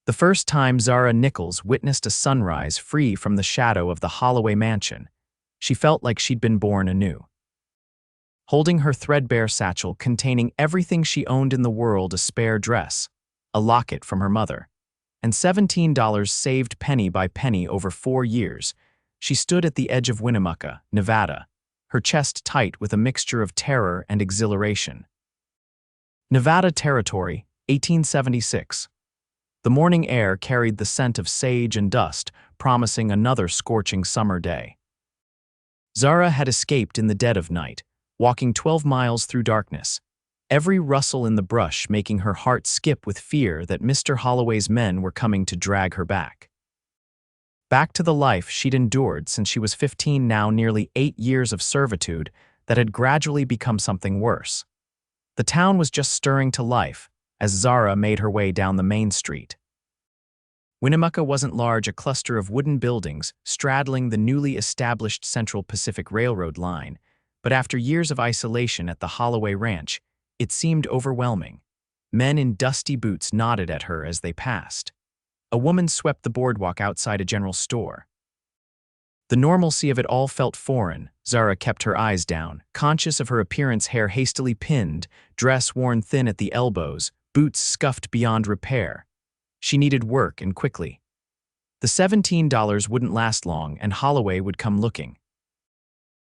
The first time Zara Nickels witnessed a sunrise free from the shadow of the Holloway mansion, she felt like she'd been born anew. Holding her threadbare satchel containing everything she owned in the world, a spare dress, a locket from her mother, and $17 saved penny by penny over 4 years, she stood at the edge of Winnemucca, Nevada, her chest tight with a mixture of terror and exhilaration. Nevada Territory, 1876. The morning air carried the scent of sage and dust, promising another scorching summer day. Zara had escaped in the dead of night, walking 12 miles through darkness, every rustle in the brush making her heart skip with fear that Mr. Holloway's men were coming to drag her back. Back to the life she'd endured since she was 15, now nearly 8 years of servitude that had gradually become something worse. The town was just stirring to life as Zara made her way down the main street. Winnemucca wasn't large, a cluster of wooden buildings straddling the newly established Central Pacific Railroad line, but after years of isolation at the Holloway Ranch, it seemed overwhelming. Men in dusty boots nodded at her as they passed. A woman swept the boardwalk outside a general store. The normalcy of it all felt foreign. Zara kept her eyes down, conscious of her appearance, hair hastily pinned, dress worn thin at the elbows, boots scuffed beyond repair. She needed work, and quickly. The $17 wouldn't last long, and Holloway would come looking.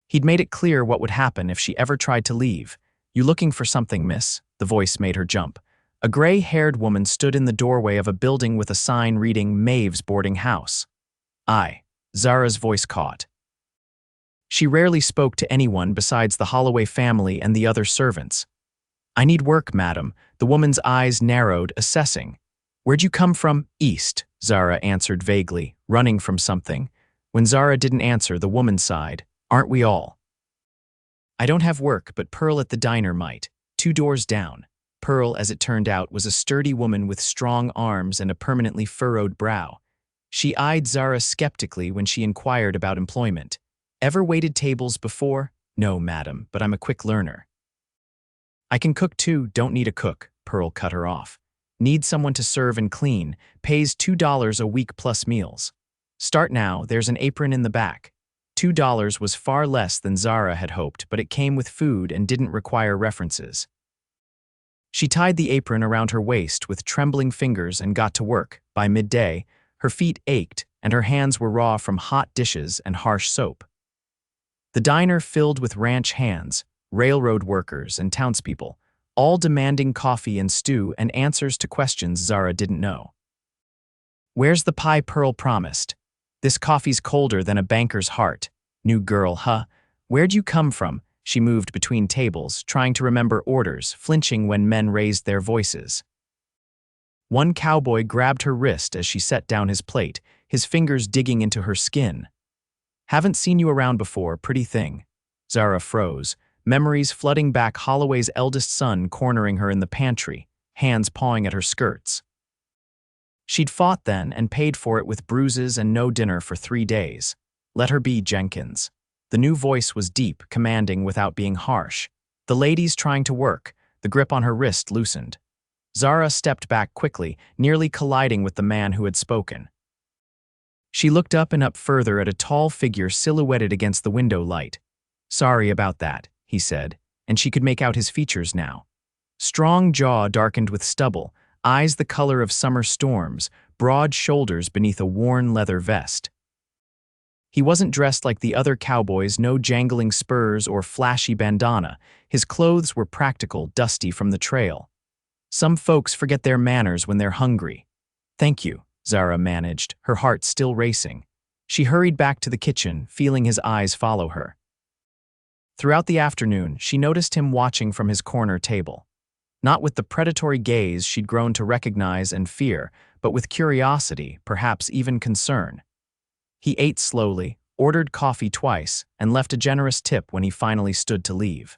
He'd made it clear what would happen if she ever tried to leave. "You looking for something, miss?" The voice made her jump. A gray-haired woman stood in the doorway of a building with a sign reading Maeve's Boarding House. "Aye," Zara's voice caught. She rarely spoke to anyone besides the Holloway family and the other servants. "I need work, madam." The woman's eyes narrowed, assessing. "Where'd you come from?" "East," Zara answered vaguely, running from something. When Zara didn't answer, the woman sighed. "Aren't we all?" "I don't have work, but Pearl at the diner might." 2 doors down. Pearl, as it turned out, was a sturdy woman with strong arms and a permanently furrowed brow. She eyed Zara skeptically when she inquired about employment. "Ever waited tables before?" "No, madam, but I'm a quick learner." "I can cook too." "Don't need a cook," Pearl cut her off. "Need someone to serve and clean. Pays $2 a week plus meals. Start now, there's an apron in the back." $2 was far less than Zara had hoped, but it came with food and didn't require references. She tied the apron around her waist with trembling fingers and got to work. By midday, her feet ached and her hands were raw from hot dishes and harsh soap. The diner filled with ranch hands, railroad workers, and townspeople, all demanding coffee and stew and answers to questions Zara didn't know. "Where's the pie?" Pearl promised. "This coffee's colder than a banker's heart." "New girl, huh? Where'd you come from?" She moved between tables, trying to remember orders, flinching when men raised their voices. One cowboy grabbed her wrist as she set down his plate, his fingers digging into her skin. "Haven't seen you around before, pretty thing." Zara froze, memories flooding back. Holloway's eldest son cornering her in the pantry, hands pawing at her skirts. She'd fought then and paid for it with bruises and no dinner for 3 days. "Let her be, Jenkins." The new voice was deep, commanding without being harsh. "The lady's trying to work." The grip on her wrist loosened. Zara stepped back quickly, nearly colliding with the man who had spoken. She looked up and up further at a tall figure silhouetted against the window light. "Sorry about that," he said, and she could make out his features now. Strong jaw darkened with stubble, eyes the color of summer storms, broad shoulders beneath a worn leather vest. He wasn't dressed like the other cowboys, no jangling spurs or flashy bandana. His clothes were practical, dusty from the trail. Some folks forget their manners when they're hungry. "Thank you," Zara managed, her heart still racing. She hurried back to the kitchen, feeling his eyes follow her. Throughout the afternoon, she noticed him watching from his corner table. Not with the predatory gaze she'd grown to recognize and fear, but with curiosity, perhaps even concern. He ate slowly, ordered coffee twice, and left a generous tip when he finally stood to leave.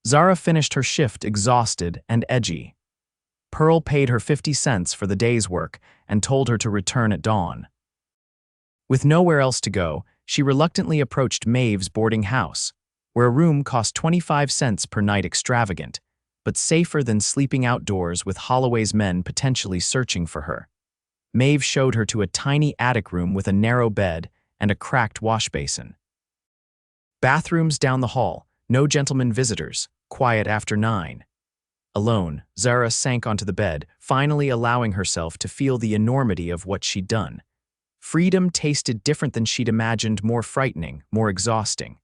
Zara finished her shift exhausted and edgy. Pearl paid her 50 cents for the day's work and told her to return at dawn. With nowhere else to go, she reluctantly approached Maeve's Boarding House, where a room cost 25 cents per night, extravagant, but safer than sleeping outdoors with Holloway's men potentially searching for her. Maeve showed her to a tiny attic room with a narrow bed and a cracked wash basin. Bathrooms down the hall, no gentlemen visitors, quiet after 9. Alone, Zara sank onto the bed, finally allowing herself to feel the enormity of what she'd done. Freedom tasted different than she'd imagined, more frightening, more exhausting.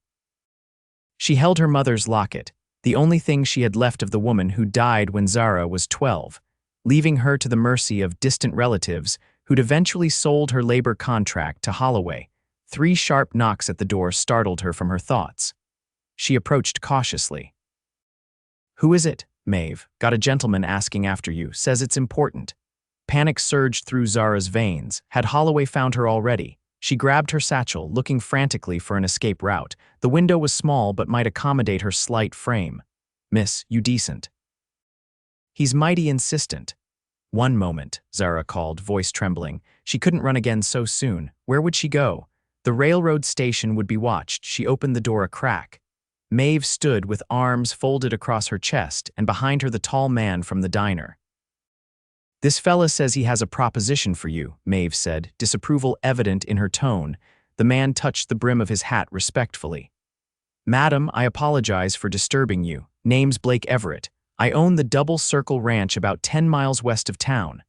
She held her mother's locket, the only thing she had left of the woman who died when Zara was 12, leaving her to the mercy of distant relatives who'd eventually sold her labor contract to Holloway. 3 sharp knocks at the door startled her from her thoughts. She approached cautiously. "Who is it, Maeve? Got a gentleman asking after you, says it's important." Panic surged through Zara's veins. Had Holloway found her already? She grabbed her satchel, looking frantically for an escape route. The window was small but might accommodate her slight frame. "Miss, you decent." "He's mighty insistent." "One moment," Zara called, voice trembling. She couldn't run again so soon. Where would she go? The railroad station would be watched. She opened the door a crack. Maeve stood with arms folded across her chest, and behind her the tall man from the diner. "This fella says he has a proposition for you," Maeve said, disapproval evident in her tone. The man touched the brim of his hat respectfully. "Madam, I apologize for disturbing you. Name's Blake Everett. I own the Double Circle Ranch about 10 miles west of town."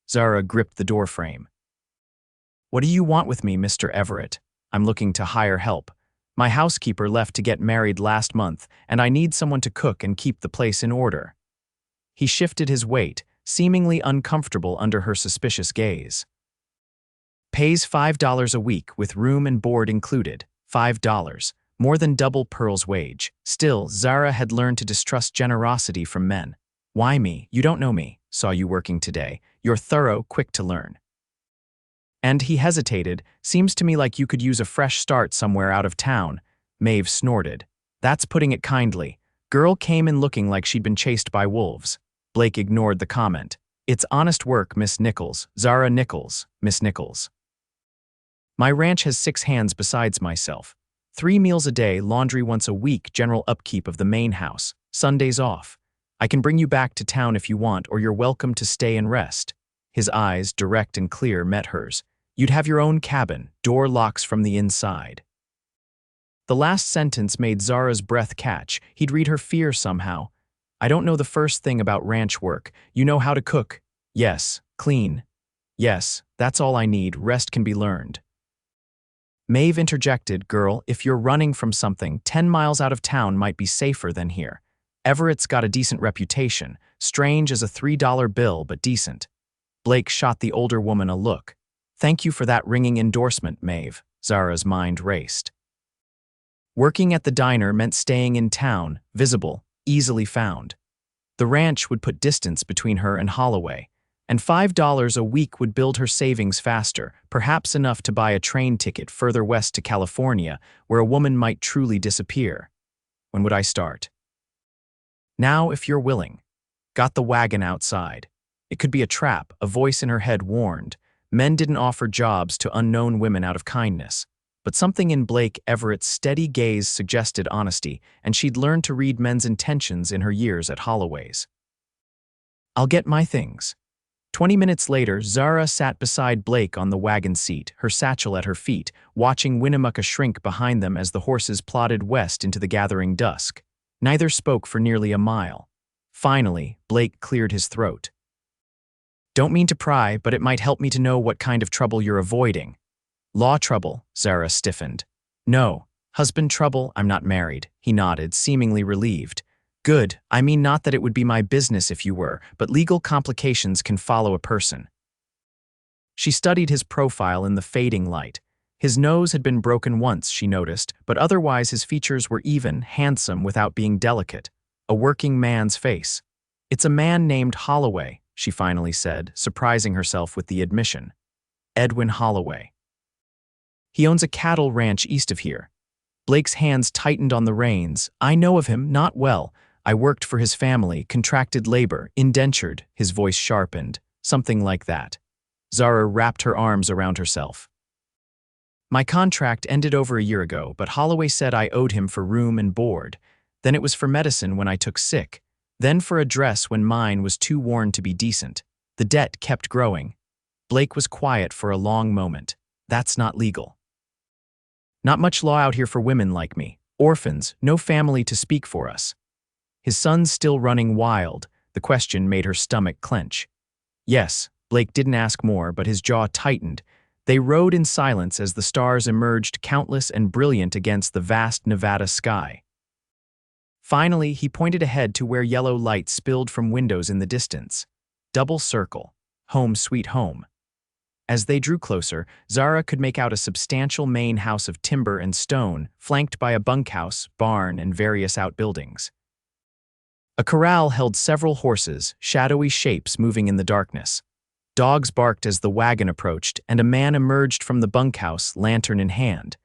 Zara gripped the doorframe. "What do you want with me, Mr. Everett?" "I'm looking to hire help. My housekeeper left to get married last month, and I need someone to cook and keep the place in order." He shifted his weight, seemingly uncomfortable under her suspicious gaze. "Pays $5 a week with room and board included. $5, more than double Pearl's wage." Still, Zara had learned to distrust generosity from men. "Why me? You don't know me. Saw you working today. You're thorough, quick to learn." And he hesitated. "Seems to me like you could use a fresh start somewhere out of town." Maeve snorted. "That's putting it kindly. Girl came in looking like she'd been chased by wolves." Blake ignored the comment. "It's honest work, Miss Nickels. Zara Nickels, Miss Nickels. My ranch has 6 hands besides myself. 3 meals a day, laundry once a week, general upkeep of the main house. Sundays off. I can bring you back to town if you want, or you're welcome to stay and rest." His eyes, direct and clear, met hers. "You'd have your own cabin, door locks from the inside." The last sentence made Zara's breath catch. He'd read her fear somehow. "I don't know the first thing about ranch work. You know how to cook?" "Yes." "Clean?" "Yes. That's all I need. Rest can be learned." Maeve interjected, "Girl, if you're running from something, 10 miles out of town might be safer than here. Everett's got a decent reputation. Strange as a $3 bill, but decent." Blake shot the older woman a look. "Thank you for that ringing endorsement, Maeve." Zara's mind raced. Working at the diner meant staying in town, visible, easily found. The ranch would put distance between her and Holloway, and $5 a week would build her savings faster, perhaps enough to buy a train ticket further west to California, where a woman might truly disappear. "When would I start?" "Now, if you're willing." Got the wagon outside. It could be a trap, a voice in her head warned. Men didn't offer jobs to unknown women out of kindness. But something in Blake Everett's steady gaze suggested honesty, and she'd learned to read men's intentions in her years at Holloway's. "I'll get my things." 20 minutes later, Zara sat beside Blake on the wagon seat, her satchel at her feet, watching Winnemucca shrink behind them as the horses plodded west into the gathering dusk. Neither spoke for nearly a mile. Finally, Blake cleared his throat. "Don't mean to pry, but it might help me to know what kind of trouble you're avoiding." "Law trouble," Zara stiffened. "No. Husband trouble, I'm not married." He nodded, seemingly relieved. "Good. I mean, not that it would be my business if you were, but legal complications can follow a person." She studied his profile in the fading light. His nose had been broken once, she noticed, but otherwise his features were even, handsome without being delicate. A working man's face. "It's a man named Holloway," she finally said, surprising herself with the admission. "Edwin Holloway. He owns a cattle ranch east of here." Blake's hands tightened on the reins. "I know of him, not well. I worked for his family, contracted labor, indentured." His voice sharpened. "Something like that." Zara wrapped her arms around herself. "My contract ended over a year ago, but Holloway said I owed him for room and board. Then it was for medicine when I took sick. Then for a dress when mine was too worn to be decent. The debt kept growing." Blake was quiet for a long moment. That's not legal. Not much law out here for women like me. Orphans, no family to speak for us. His son's still running wild. The question made her stomach clench. Yes, Blake didn't ask more, but his jaw tightened. They rode in silence as the stars emerged countless and brilliant against the vast Nevada sky. Finally, he pointed ahead to where yellow light spilled from windows in the distance. Double circle. Home sweet home. As they drew closer, Zara could make out a substantial main house of timber and stone, flanked by a bunkhouse, barn, and various outbuildings. A corral held several horses, shadowy shapes moving in the darkness. Dogs barked as the wagon approached, and a man emerged from the bunkhouse, lantern in hand.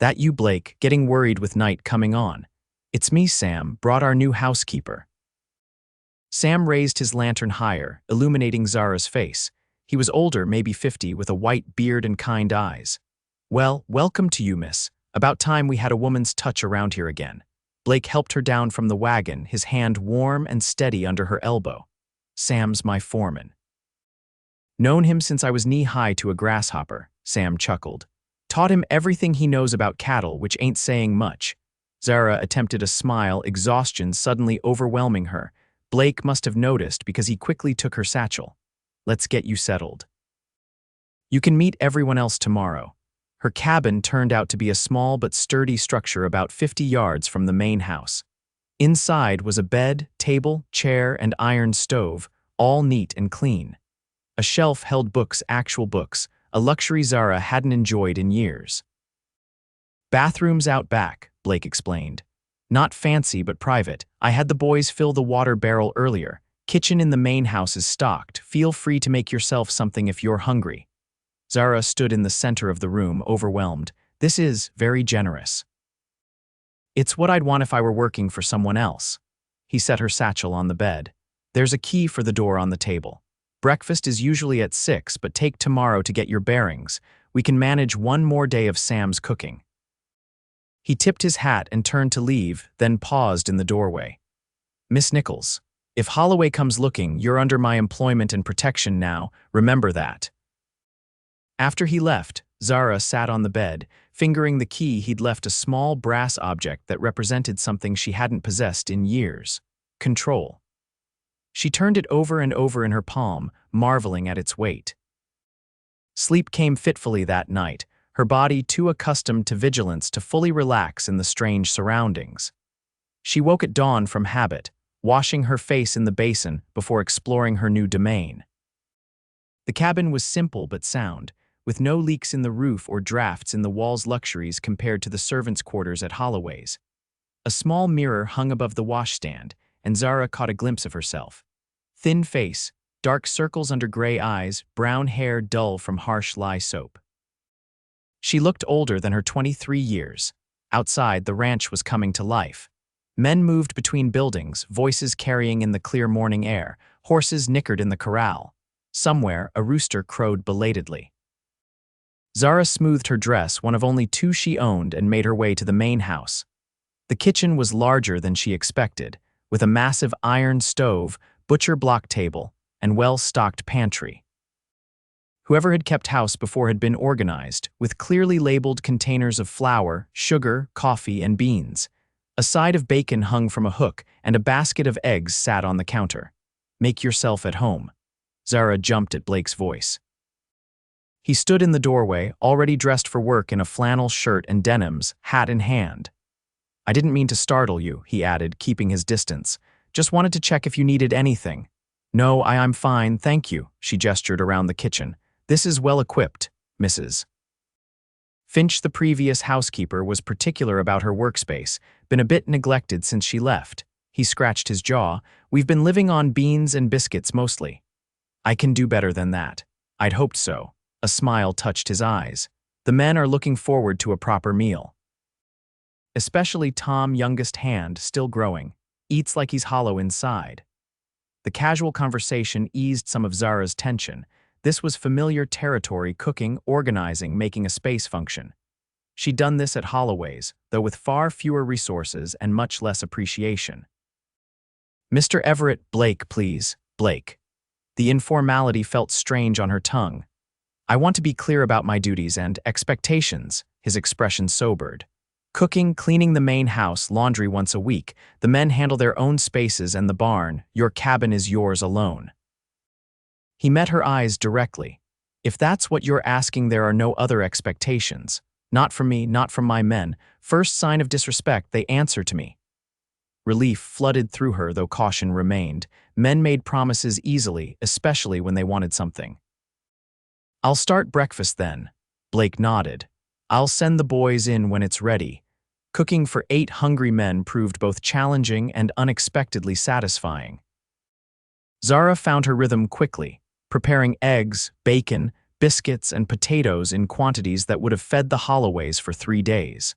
"That you, Blake, getting worried with night coming on?" "It's me, Sam, brought our new housekeeper." Sam raised his lantern higher, illuminating Zara's face. He was older, maybe 50, with a white beard and kind eyes. "Well, welcome to you, miss. About time we had a woman's touch around here again." Blake helped her down from the wagon, his hand warm and steady under her elbow. "Sam's my foreman." "Known him since I was knee-high to a grasshopper," Sam chuckled. "Taught him everything he knows about cattle, which ain't saying much." Zara attempted a smile, exhaustion suddenly overwhelming her. Blake must have noticed because he quickly took her satchel. "Let's get you settled. You can meet everyone else tomorrow." Her cabin turned out to be a small but sturdy structure about 50 yards from the main house. Inside was a bed, table, chair, and iron stove, all neat and clean. A shelf held books, actual books, a luxury Zara hadn't enjoyed in years. "Bathrooms out back," Blake explained. "Not fancy but private. I had the boys fill the water barrel earlier. Kitchen in the main house is stocked. Feel free to make yourself something if you're hungry." Zara stood in the center of the room, overwhelmed. "This is very generous." "It's what I'd want if I were working for someone else." He set her satchel on the bed. "There's a key for the door on the table. Breakfast is usually at 6, but take tomorrow to get your bearings. We can manage one more day of Sam's cooking." He tipped his hat and turned to leave, then paused in the doorway. "Miss Nickels, if Holloway comes looking, you're under my employment and protection now. Remember that." After he left, Zara sat on the bed, fingering the key. He'd left a small brass object that represented something she hadn't possessed in years: control. She turned it over and over in her palm, marveling at its weight. Sleep came fitfully that night, her body too accustomed to vigilance to fully relax in the strange surroundings. She woke at dawn from habit, washing her face in the basin before exploring her new domain. The cabin was simple but sound, with no leaks in the roof or drafts in the walls, luxuries compared to the servants' quarters at Holloway's. A small mirror hung above the washstand, and Zara caught a glimpse of herself. Thin face, dark circles under gray eyes, brown hair dull from harsh lye soap. She looked older than her 23 years. Outside, the ranch was coming to life. Men moved between buildings, voices carrying in the clear morning air. Horses nickered in the corral. Somewhere, a rooster crowed belatedly. Zara smoothed her dress, one of only 2 she owned, and made her way to the main house. The kitchen was larger than she expected, with a massive iron stove, butcher block table, and well-stocked pantry. Whoever had kept house before had been organized, with clearly labeled containers of flour, sugar, coffee, and beans. A side of bacon hung from a hook, and a basket of eggs sat on the counter. "Make yourself at home." Zara jumped at Blake's voice. He stood in the doorway, already dressed for work in a flannel shirt and denims, hat in hand. "I didn't mean to startle you," he added, keeping his distance. "Just wanted to check if you needed anything." "No, I'm fine, thank you," she gestured around the kitchen. "This is well equipped, Mrs. Finch." The previous housekeeper was particular about her workspace, been a bit neglected since she left. He scratched his jaw. "We've been living on beans and biscuits mostly." "I can do better than that." "I'd hoped so." A smile touched his eyes. "The men are looking forward to a proper meal. Especially Tom, youngest hand, still growing. Eats like he's hollow inside." The casual conversation eased some of Zara's tension. This was familiar territory: cooking, organizing, making a space function. She'd done this at Holloway's, though with far fewer resources and much less appreciation. "Mr. Everett, Blake, please, Blake." The informality felt strange on her tongue. I want to be clear about my duties and expectations, his expression sobered. Cooking, cleaning the main house, laundry once a week. The men handle their own spaces and the barn. Your cabin is yours alone. He met her eyes directly. If that's what you're asking, there are no other expectations. Not from me, not from my men. First sign of disrespect, they answer to me. Relief flooded through her, though caution remained. Men made promises easily, especially when they wanted something. I'll start breakfast then. Blake nodded. I'll send the boys in when it's ready. Cooking for 8 hungry men proved both challenging and unexpectedly satisfying. Zara found her rhythm quickly, preparing eggs, bacon, biscuits, and potatoes in quantities that would have fed the Holloways for 3 days.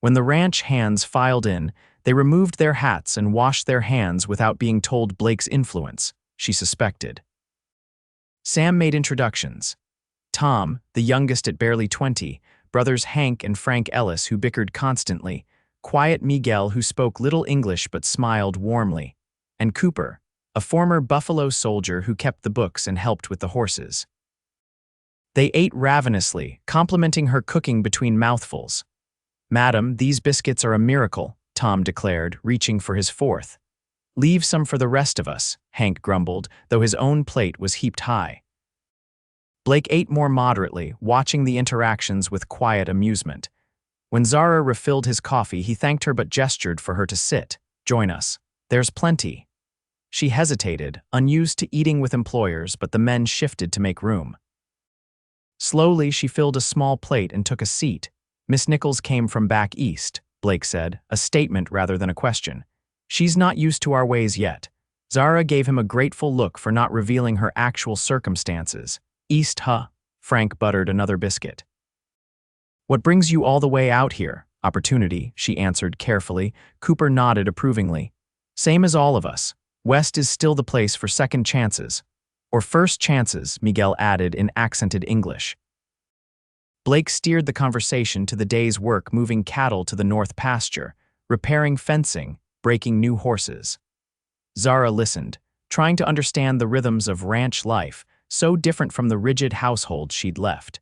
When the ranch hands filed in, they removed their hats and washed their hands without being told Blake's influence, she suspected. Sam made introductions. Tom, the youngest at barely 20, brothers Hank and Frank Ellis, who bickered constantly, quiet Miguel, who spoke little English but smiled warmly, and Cooper, a former Buffalo soldier who kept the books and helped with the horses. They ate ravenously, complimenting her cooking between mouthfuls. "Madam, these biscuits are a miracle," Tom declared, reaching for his fourth. "Leave some for the rest of us," Hank grumbled, though his own plate was heaped high. Blake ate more moderately, watching the interactions with quiet amusement. When Zara refilled his coffee, he thanked her but gestured for her to sit. "Join us. There's plenty." She hesitated, unused to eating with employers, but the men shifted to make room. Slowly, she filled a small plate and took a seat. "Miss Nickels came from back east," Blake said, a statement rather than a question. "She's not used to our ways yet." Zara gave him a grateful look for not revealing her actual circumstances. "East, huh?" Frank buttered another biscuit. "What brings you all the way out here?" "Opportunity," she answered carefully. Cooper nodded approvingly. "Same as all of us. West is still the place for second chances. Or first chances," Miguel added in accented English. Blake steered the conversation to the day's work, moving cattle to the north pasture, repairing fencing, breaking new horses. Zara listened, trying to understand the rhythms of ranch life, so different from the rigid household she'd left.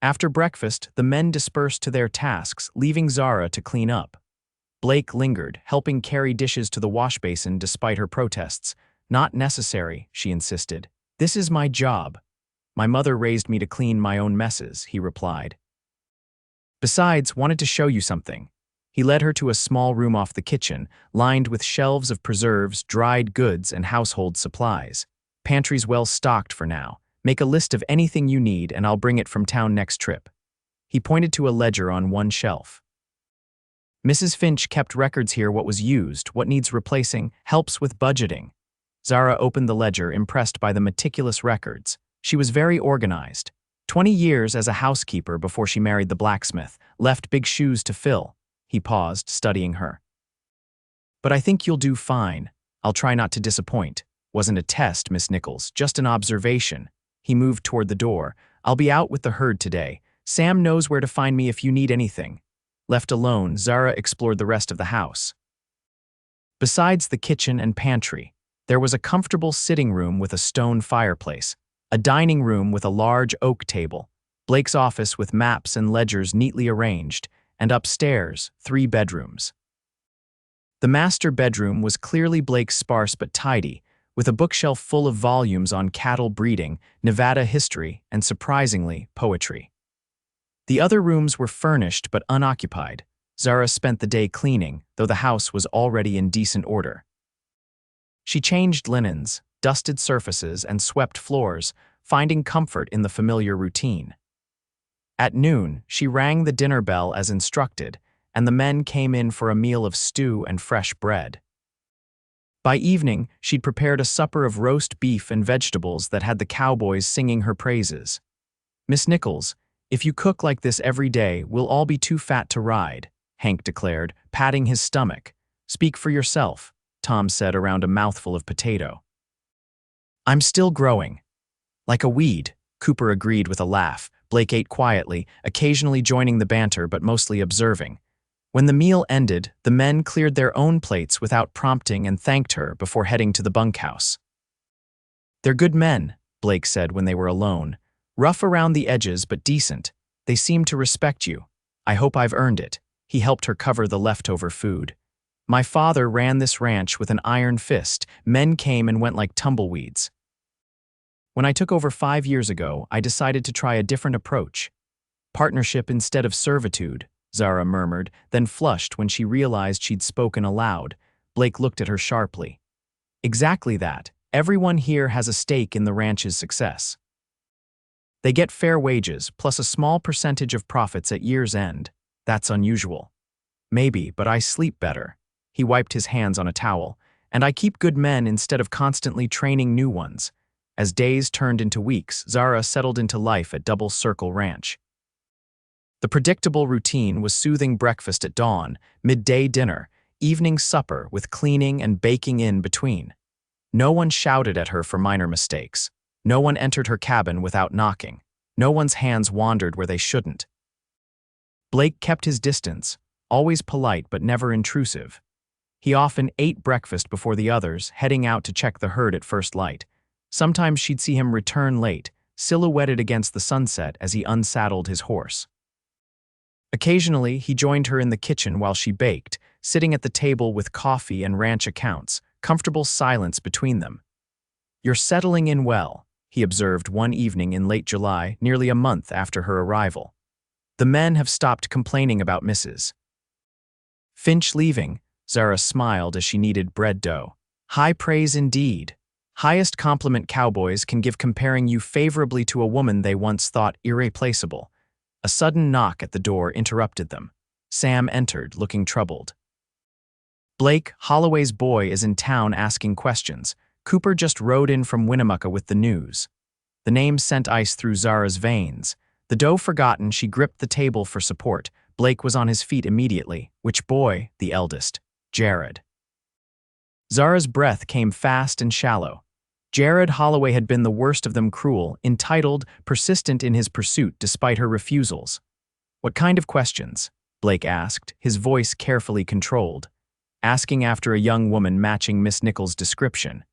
After breakfast, the men dispersed to their tasks, leaving Zara to clean up. Blake lingered, helping carry dishes to the washbasin despite her protests. "Not necessary," she insisted. "This is my job. My mother raised me to clean my own messes," he replied. "Besides, wanted to show you something." He led her to a small room off the kitchen, lined with shelves of preserves, dried goods, and household supplies. "Pantry's well stocked for now. Make a list of anything you need and I'll bring it from town next trip." He pointed to a ledger on one shelf. "Mrs. Finch kept records here, what was used, what needs replacing, helps with budgeting." Zara opened the ledger, impressed by the meticulous records. She was very organized. 20 years as a housekeeper before she married the blacksmith, left big shoes to fill. He paused, studying her. "But I think you'll do fine. I'll try not to disappoint." "Wasn't a test, Miss Nickels, just an observation." He moved toward the door. "I'll be out with the herd today. Sam knows where to find me if you need anything." Left alone, Zara explored the rest of the house. Besides the kitchen and pantry, there was a comfortable sitting room with a stone fireplace, a dining room with a large oak table, Blake's office with maps and ledgers neatly arranged, and upstairs, 3 bedrooms. The master bedroom was clearly Blake's, sparse but tidy, with a bookshelf full of volumes on cattle breeding, Nevada history, and surprisingly, poetry. The other rooms were furnished but unoccupied. Zara spent the day cleaning, though the house was already in decent order. She changed linens, dusted surfaces, and swept floors, finding comfort in the familiar routine. At noon, she rang the dinner bell as instructed, and the men came in for a meal of stew and fresh bread. By evening, she'd prepared a supper of roast beef and vegetables that had the Cowboys singing her praises. "Miss Nickels, if you cook like this every day, we'll all be too fat to ride," Hank declared, patting his stomach. "Speak for yourself," Tom said around a mouthful of potato. "I'm still growing." "Like a weed," Cooper agreed with a laugh. Blake ate quietly, occasionally joining the banter but mostly observing. When the meal ended, the men cleared their own plates without prompting and thanked her before heading to the bunkhouse. "They're good men," Blake said when they were alone. Rough around the edges but decent. They seem to respect you. I hope I've earned it. He helped her cover the leftover food. My father ran this ranch with an iron fist. Men came and went like tumbleweeds. When I took over 5 years ago, I decided to try a different approach. Partnership instead of servitude, Zara murmured, then flushed when she realized she'd spoken aloud. Blake looked at her sharply. Exactly that. Everyone here has a stake in the ranch's success. They get fair wages, plus a small percentage of profits at year's end. That's unusual. Maybe, but I sleep better. He wiped his hands on a towel. And I keep good men instead of constantly training new ones. As days turned into weeks, Zara settled into life at Double Circle Ranch. The predictable routine was soothing breakfast at dawn, midday dinner, evening supper with cleaning and baking in between. No one shouted at her for minor mistakes. No one entered her cabin without knocking. No one's hands wandered where they shouldn't. Blake kept his distance, always polite but never intrusive. He often ate breakfast before the others, heading out to check the herd at first light. Sometimes she'd see him return late, silhouetted against the sunset as he unsaddled his horse. Occasionally, he joined her in the kitchen while she baked, sitting at the table with coffee and ranch accounts, comfortable silence between them. "You're settling in well," he observed one evening in late July, nearly a month after her arrival. "The men have stopped complaining about Mrs. Finch leaving." Zara smiled as she kneaded bread dough. "High praise indeed. Highest compliment cowboys can give comparing you favorably to a woman they once thought irreplaceable." A sudden knock at the door interrupted them. Sam entered, looking troubled. "Blake, Holloway's boy, is in town asking questions. Cooper just rode in from Winnemucca with the news." The name sent ice through Zara's veins. The dough forgotten, she gripped the table for support. Blake was on his feet immediately. "Which boy?" "The eldest. Jared." Zara's breath came fast and shallow. Jared Holloway had been the worst of them, cruel, entitled, persistent in his pursuit despite her refusals. "What kind of questions?" Blake asked, his voice carefully controlled. "Asking after a young woman matching Miss Nickels' description.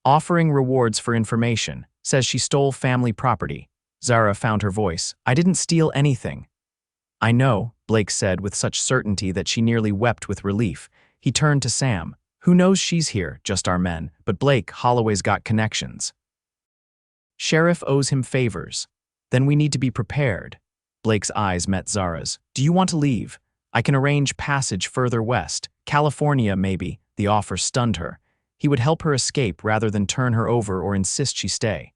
Offering rewards for information. Says she stole family property." Zara found her voice. "I didn't steal anything." "I know," Blake said with such certainty that she nearly wept with relief. He turned to Sam. "Who knows she's here? Just our men. But Blake, Holloway's got connections. Sheriff owes him favors. Then we need to be prepared." Blake's eyes met Zara's. "Do you want to leave? I can arrange passage further west. California, maybe." The offer stunned her. He would help her escape rather than turn her over or insist she stay.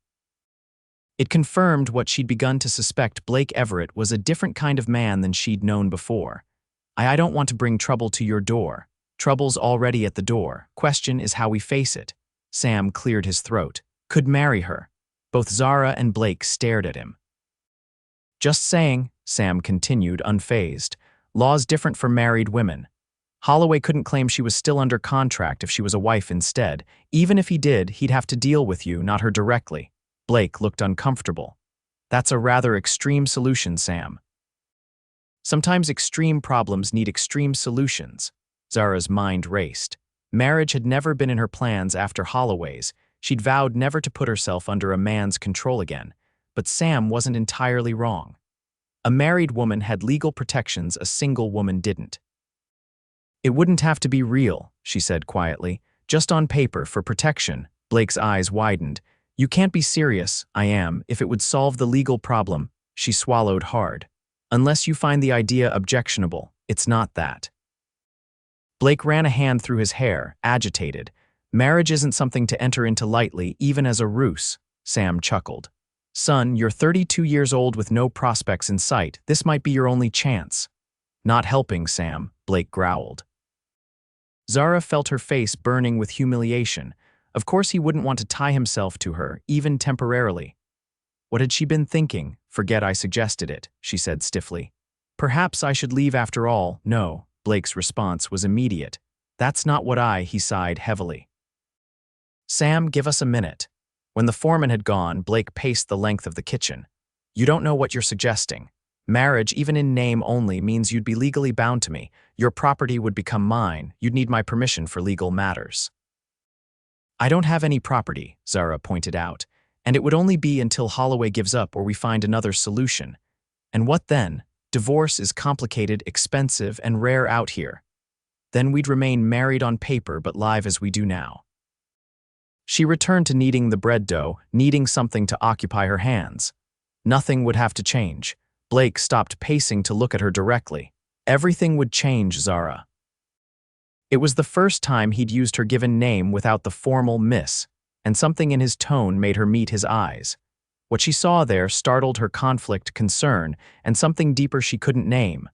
It confirmed what she'd begun to suspect. Blake Everett was a different kind of man than she'd known before. I don't want to bring trouble to your door." "Trouble's already at the door. Question is how we face it." Sam cleared his throat. "Could marry her." Both Zara and Blake stared at him. "Just saying," Sam continued, unfazed. "Law's different for married women. Holloway couldn't claim she was still under contract if she was a wife instead. Even if he did, he'd have to deal with you, not her directly." Blake looked uncomfortable. "That's a rather extreme solution, Sam." "Sometimes extreme problems need extreme solutions." Zara's mind raced. Marriage had never been in her plans after Holloway's. She'd vowed never to put herself under a man's control again. But Sam wasn't entirely wrong. A married woman had legal protections a single woman didn't. "It wouldn't have to be real," she said quietly. "Just on paper, for protection." Blake's eyes widened. "You can't be serious." "I am, if it would solve the legal problem." She swallowed hard. "Unless you find the idea objectionable, it's not that." Blake ran a hand through his hair, agitated. "Marriage isn't something to enter into lightly, even as a ruse." Sam chuckled. "Son, you're 32 years old with no prospects in sight. This might be your only chance." "Not helping, Sam," Blake growled. Zara felt her face burning with humiliation. Of course he wouldn't want to tie himself to her, even temporarily. What had she been thinking? "Forget I suggested it," she said stiffly. "Perhaps I should leave after all." "No." Blake's response was immediate. "That's not what he sighed heavily. "Sam, give us a minute." When the foreman had gone, Blake paced the length of the kitchen. "You don't know what you're suggesting. Marriage, even in name only, means you'd be legally bound to me. Your property would become mine. You'd need my permission for legal matters." "I don't have any property," Zara pointed out. And it would only be until Holloway gives up or we find another solution. And what then? Divorce is complicated, expensive, and rare out here. Then we'd remain married on paper but live as we do now. She returned to kneading the bread dough, needing something to occupy her hands. Nothing would have to change. Blake stopped pacing to look at her directly. Everything would change, Zara. It was the first time he'd used her given name without the formal miss, and something in his tone made her meet his eyes. What she saw there startled her conflict, concern, and something deeper she couldn't name.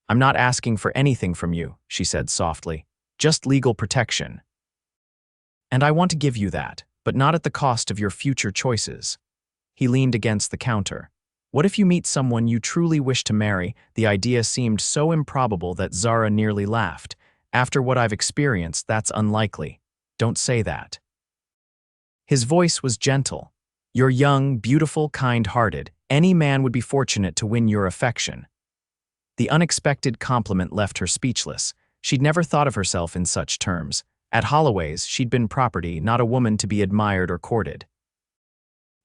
"I'm not asking for anything from you," she said softly. "Just legal protection. And I want to give you that, but not at the cost of your future choices." He leaned against the counter. "What if you meet someone you truly wish to marry?" The idea seemed so improbable that Zara nearly laughed. "After what I've experienced, that's unlikely. Don't say that." His voice was gentle. "You're young, beautiful, kind-hearted. Any man would be fortunate to win your affection." The unexpected compliment left her speechless. She'd never thought of herself in such terms. At Holloway's, she'd been property, not a woman to be admired or courted.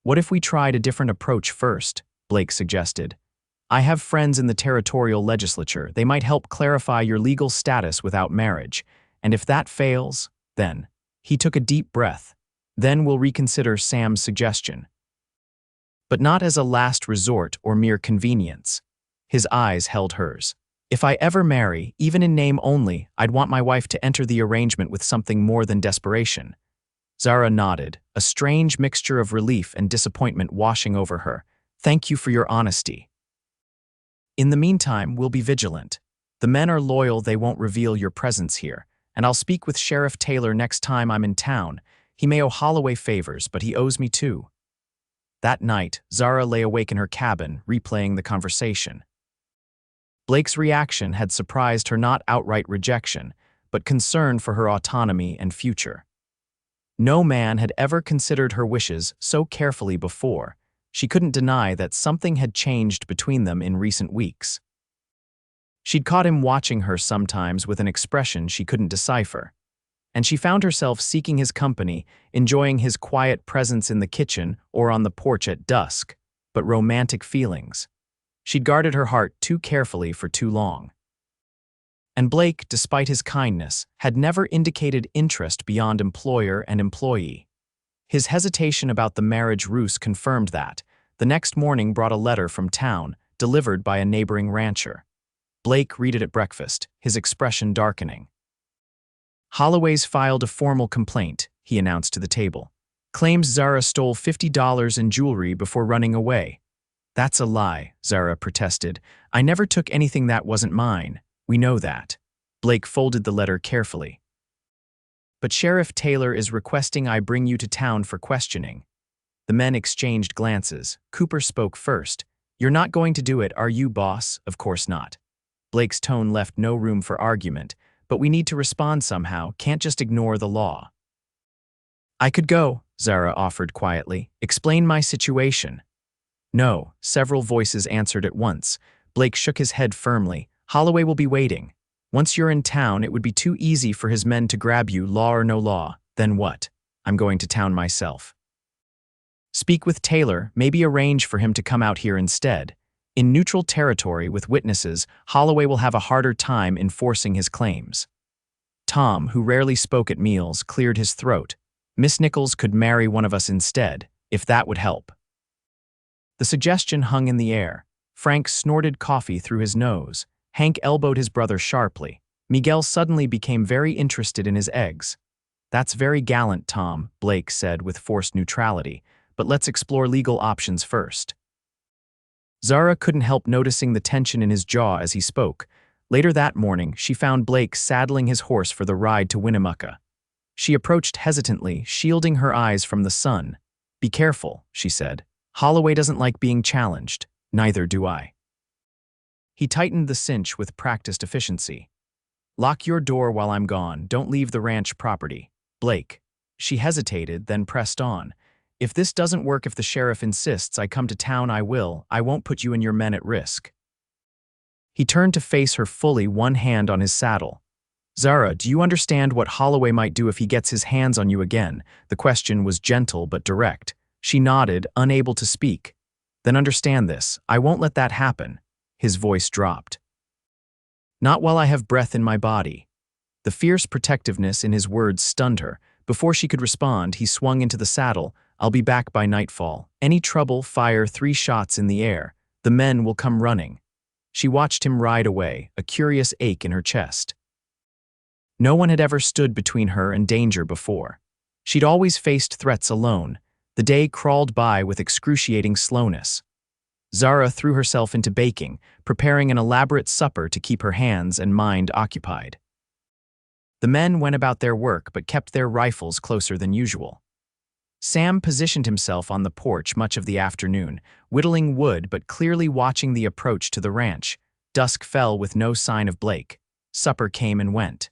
"What if we tried a different approach first?" Blake suggested. "I have friends in the territorial legislature. They might help clarify your legal status without marriage. And if that fails, then..." He took a deep breath. "Then we'll reconsider Sam's suggestion. But not as a last resort or mere convenience." His eyes held hers. "If I ever marry, even in name only, I'd want my wife to enter the arrangement with something more than desperation." Zara nodded, a strange mixture of relief and disappointment washing over her. "Thank you for your honesty. In the meantime, we'll be vigilant. The men are loyal, they won't reveal your presence here. And I'll speak with Sheriff Taylor next time I'm in town. He may owe Holloway favors, but he owes me too." That night, Zara lay awake in her cabin, replaying the conversation. Blake's reaction had surprised her, not outright rejection, but concern for her autonomy and future. No man had ever considered her wishes so carefully before. She couldn't deny that something had changed between them in recent weeks. She'd caught him watching her sometimes with an expression she couldn't decipher, and she found herself seeking his company, enjoying his quiet presence in the kitchen or on the porch at dusk. But romantic feelings. She'd guarded her heart too carefully for too long. And Blake, despite his kindness, had never indicated interest beyond employer and employee. His hesitation about the marriage ruse confirmed that. The next morning brought a letter from town, delivered by a neighboring rancher. Blake read it at breakfast, his expression darkening. "Holloway's filed a formal complaint," he announced to the table. "Claims Zara stole $50 in jewelry before running away." "That's a lie," Zara protested. "I never took anything that wasn't mine. We know that." Blake folded the letter carefully. "But Sheriff Taylor is requesting I bring you to town for questioning." The men exchanged glances. Cooper spoke first. "You're not going to do it, are you, boss?" "Of course not." Blake's tone left no room for argument. "But we need to respond somehow, can't just ignore the law." "I could go," Zara offered quietly. "Explain my situation." "No," several voices answered at once. Blake shook his head firmly. "Holloway will be waiting. Once you're in town, it would be too easy for his men to grab you, law or no law. Then what? I'm going to town myself." "Speak with Taylor, maybe arrange for him to come out here instead. In neutral territory with witnesses, Holloway will have a harder time enforcing his claims." Tom, who rarely spoke at meals, cleared his throat. "Miss Nickels could marry one of us instead, if that would help." The suggestion hung in the air. Frank snorted coffee through his nose. Hank elbowed his brother sharply. Miguel suddenly became very interested in his eggs. "That's very gallant, Tom," Blake said with forced neutrality. "But let's explore legal options first." Zara couldn't help noticing the tension in his jaw as he spoke. Later that morning, she found Blake saddling his horse for the ride to Winnemucca. She approached hesitantly, shielding her eyes from the sun. "Be careful," she said. "Holloway doesn't like being challenged. Neither do I." He tightened the cinch with practiced efficiency. "Lock your door while I'm gone. Don't leave the ranch property. Blake." She hesitated, then pressed on. "If this doesn't work, if the sheriff insists I come to town, I will. I won't put you and your men at risk." He turned to face her fully, one hand on his saddle. "Zara, do you understand what Holloway might do if he gets his hands on you again?" The question was gentle but direct. She nodded, unable to speak. Then understand this, I won't let that happen. His voice dropped. Not while I have breath in my body. The fierce protectiveness in his words stunned her. Before she could respond, he swung into the saddle. I'll be back by nightfall. Any trouble, fire 3 shots in the air. The men will come running. She watched him ride away, a curious ache in her chest. No one had ever stood between her and danger before. She'd always faced threats alone. The day crawled by with excruciating slowness. Zara threw herself into baking, preparing an elaborate supper to keep her hands and mind occupied. The men went about their work but kept their rifles closer than usual. Sam positioned himself on the porch much of the afternoon, whittling wood but clearly watching the approach to the ranch. Dusk fell with no sign of Blake. Supper came and went.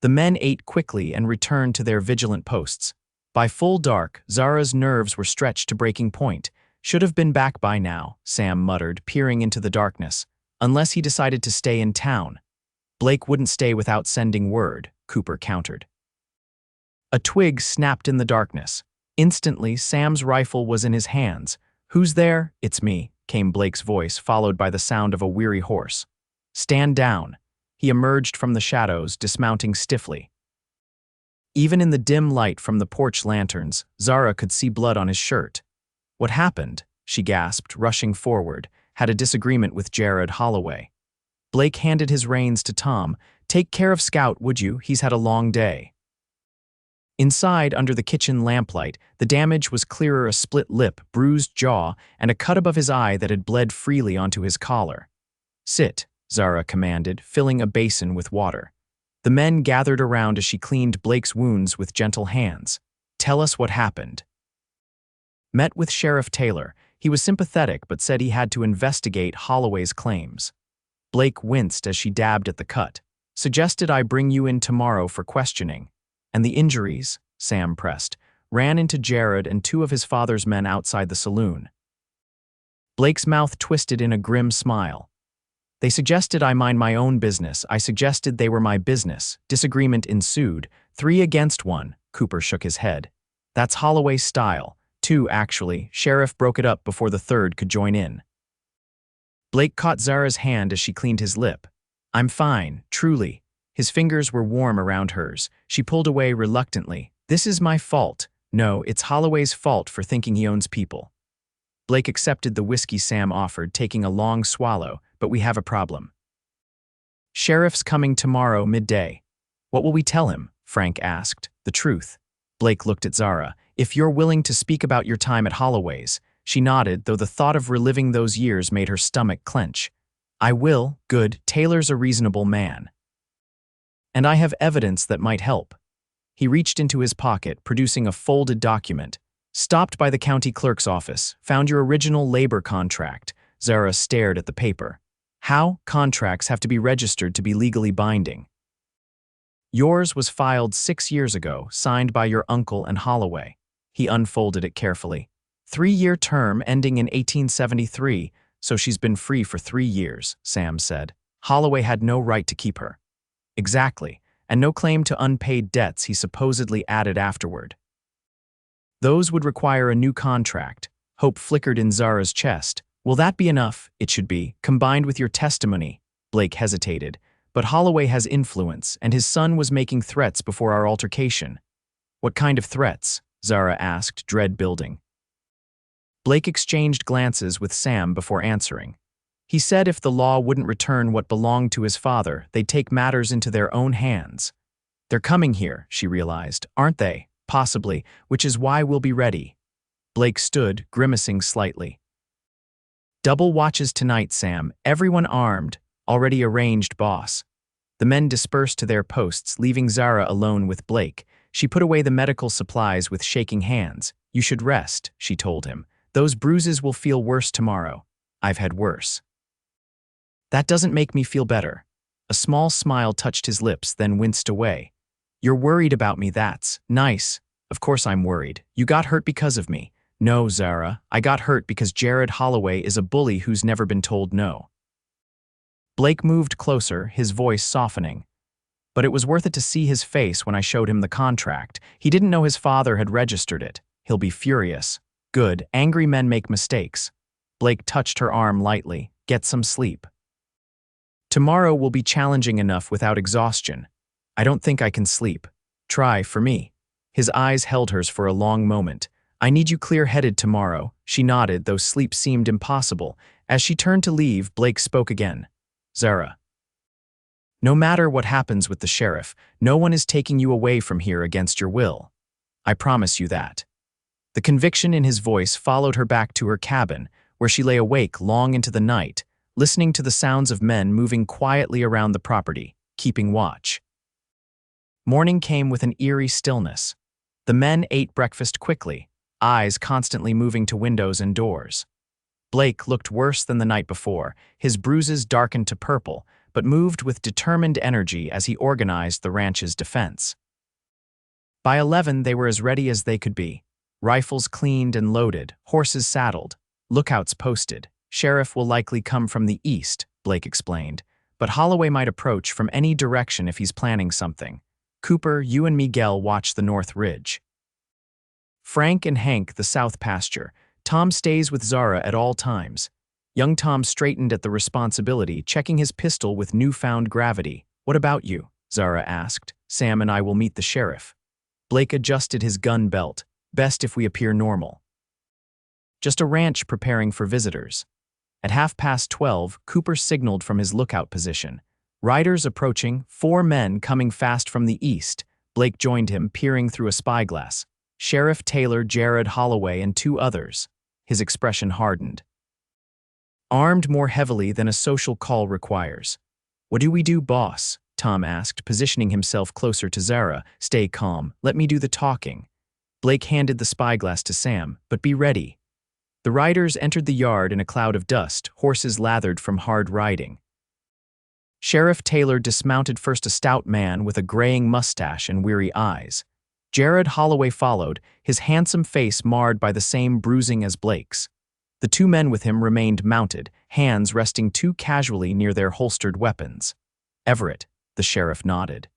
The men ate quickly and returned to their vigilant posts. By full dark, Zara's nerves were stretched to breaking point. Should have been back by now, Sam muttered, peering into the darkness. Unless he decided to stay in town. Blake wouldn't stay without sending word, Cooper countered. A twig snapped in the darkness. Instantly, Sam's rifle was in his hands. Who's there? It's me, came Blake's voice, followed by the sound of a weary horse. Stand down. He emerged from the shadows, dismounting stiffly. Even in the dim light from the porch lanterns, Zara could see blood on his shirt. What happened? She gasped, rushing forward. Had a disagreement with Jared Holloway. Blake handed his reins to Tom. Take care of Scout, would you? He's had a long day. Inside, under the kitchen lamplight, the damage was clearer: a split lip, bruised jaw, and a cut above his eye that had bled freely onto his collar. Sit, Zara commanded, filling a basin with water. The men gathered around as she cleaned Blake's wounds with gentle hands. Tell us what happened. Met with Sheriff Taylor. He was sympathetic but said he had to investigate Holloway's claims. Blake winced as she dabbed at the cut. Suggested I bring you in tomorrow for questioning. And the injuries, Sam pressed, ran into Jared and 2 of his father's men outside the saloon. Blake's mouth twisted in a grim smile. They suggested I mind my own business. I suggested they were my business. Disagreement ensued. 3 against 1, Cooper shook his head. That's Holloway's style. 2, actually. Sheriff broke it up before the 3rd could join in. Blake caught Zara's hand as she cleaned his lip. I'm fine, truly. His fingers were warm around hers. She pulled away reluctantly. This is my fault. No, it's Holloway's fault for thinking he owns people. Blake accepted the whiskey Sam offered, taking a long swallow, but we have a problem. Sheriff's coming tomorrow midday. What will we tell him? Frank asked. The truth. Blake looked at Zara. If you're willing to speak about your time at Holloway's. She nodded, though the thought of reliving those years made her stomach clench. I will. Good. Taylor's a reasonable man. And I have evidence that might help. He reached into his pocket, producing a folded document. Stopped by the county clerk's office. Found your original labor contract. Zara stared at the paper. How? Contracts have to be registered to be legally binding. Yours was filed 6 years ago, signed by your uncle and Holloway. He unfolded it carefully. 3-year term ending in 1873, so she's been free for 3 years, Sam said. Holloway had no right to keep her. Exactly, and no claim to unpaid debts, he supposedly added afterward. Those would require a new contract. Hope flickered in Zara's chest. Will that be enough? It should be, combined with your testimony. Blake hesitated. But Holloway has influence, and his son was making threats before our altercation. What kind of threats? Zara asked, dread building. Blake exchanged glances with Sam before answering. He said if the law wouldn't return what belonged to his father, they'd take matters into their own hands. They're coming here, she realized, aren't they? Possibly, which is why we'll be ready. Blake stood, grimacing slightly. Double watches tonight, Sam, everyone armed, already arranged, boss. The men dispersed to their posts, leaving Zara alone with Blake. She put away the medical supplies with shaking hands. You should rest, she told him. Those bruises will feel worse tomorrow. I've had worse. That doesn't make me feel better. A small smile touched his lips, then winced away. You're worried about me, that's nice. Of course I'm worried. You got hurt because of me. No, Zara, I got hurt because Jared Holloway is a bully who's never been told no. Blake moved closer, his voice softening. But it was worth it to see his face when I showed him the contract. He didn't know his father had registered it. He'll be furious. Good, angry men make mistakes. Blake touched her arm lightly. Get some sleep. Tomorrow will be challenging enough without exhaustion. I don't think I can sleep. Try for me. His eyes held hers for a long moment. I need you clear-headed tomorrow. She nodded, though sleep seemed impossible. As she turned to leave, Blake spoke again. Zara. No matter what happens with the sheriff, no one is taking you away from here against your will. I promise you that. The conviction in his voice followed her back to her cabin, where she lay awake long into the night, listening to the sounds of men moving quietly around the property, keeping watch. Morning came with an eerie stillness. The men ate breakfast quickly, eyes constantly moving to windows and doors. Blake looked worse than the night before, his bruises darkened to purple, but moved with determined energy as he organized the ranch's defense. By 11, they were as ready as they could be. Rifles cleaned and loaded, horses saddled, lookouts posted. Sheriff will likely come from the east, Blake explained, but Holloway might approach from any direction if he's planning something. Cooper, you and Miguel watch the north ridge. Frank and Hank the south pasture. Tom stays with Zara at all times. Young Tom straightened at the responsibility, checking his pistol with newfound gravity. What about you? Zara asked. Sam and I will meet the sheriff. Blake adjusted his gun belt. Best if we appear normal. Just a ranch preparing for visitors. At 12:30, Cooper signaled from his lookout position. Riders approaching, 4 men coming fast from the east. Blake joined him, peering through a spyglass. Sheriff Taylor, Jared Holloway, and 2 others. His expression hardened. Armed more heavily than a social call requires. What do we do, boss? Tom asked, positioning himself closer to Zara. Stay calm, let me do the talking. Blake handed the spyglass to Sam, but be ready. The riders entered the yard in a cloud of dust, horses lathered from hard riding. Sheriff Taylor dismounted first, a stout man with a graying mustache and weary eyes. Jared Holloway followed, his handsome face marred by the same bruising as Blake's. The 2 men with him remained mounted, hands resting too casually near their holstered weapons. Everett, the sheriff nodded.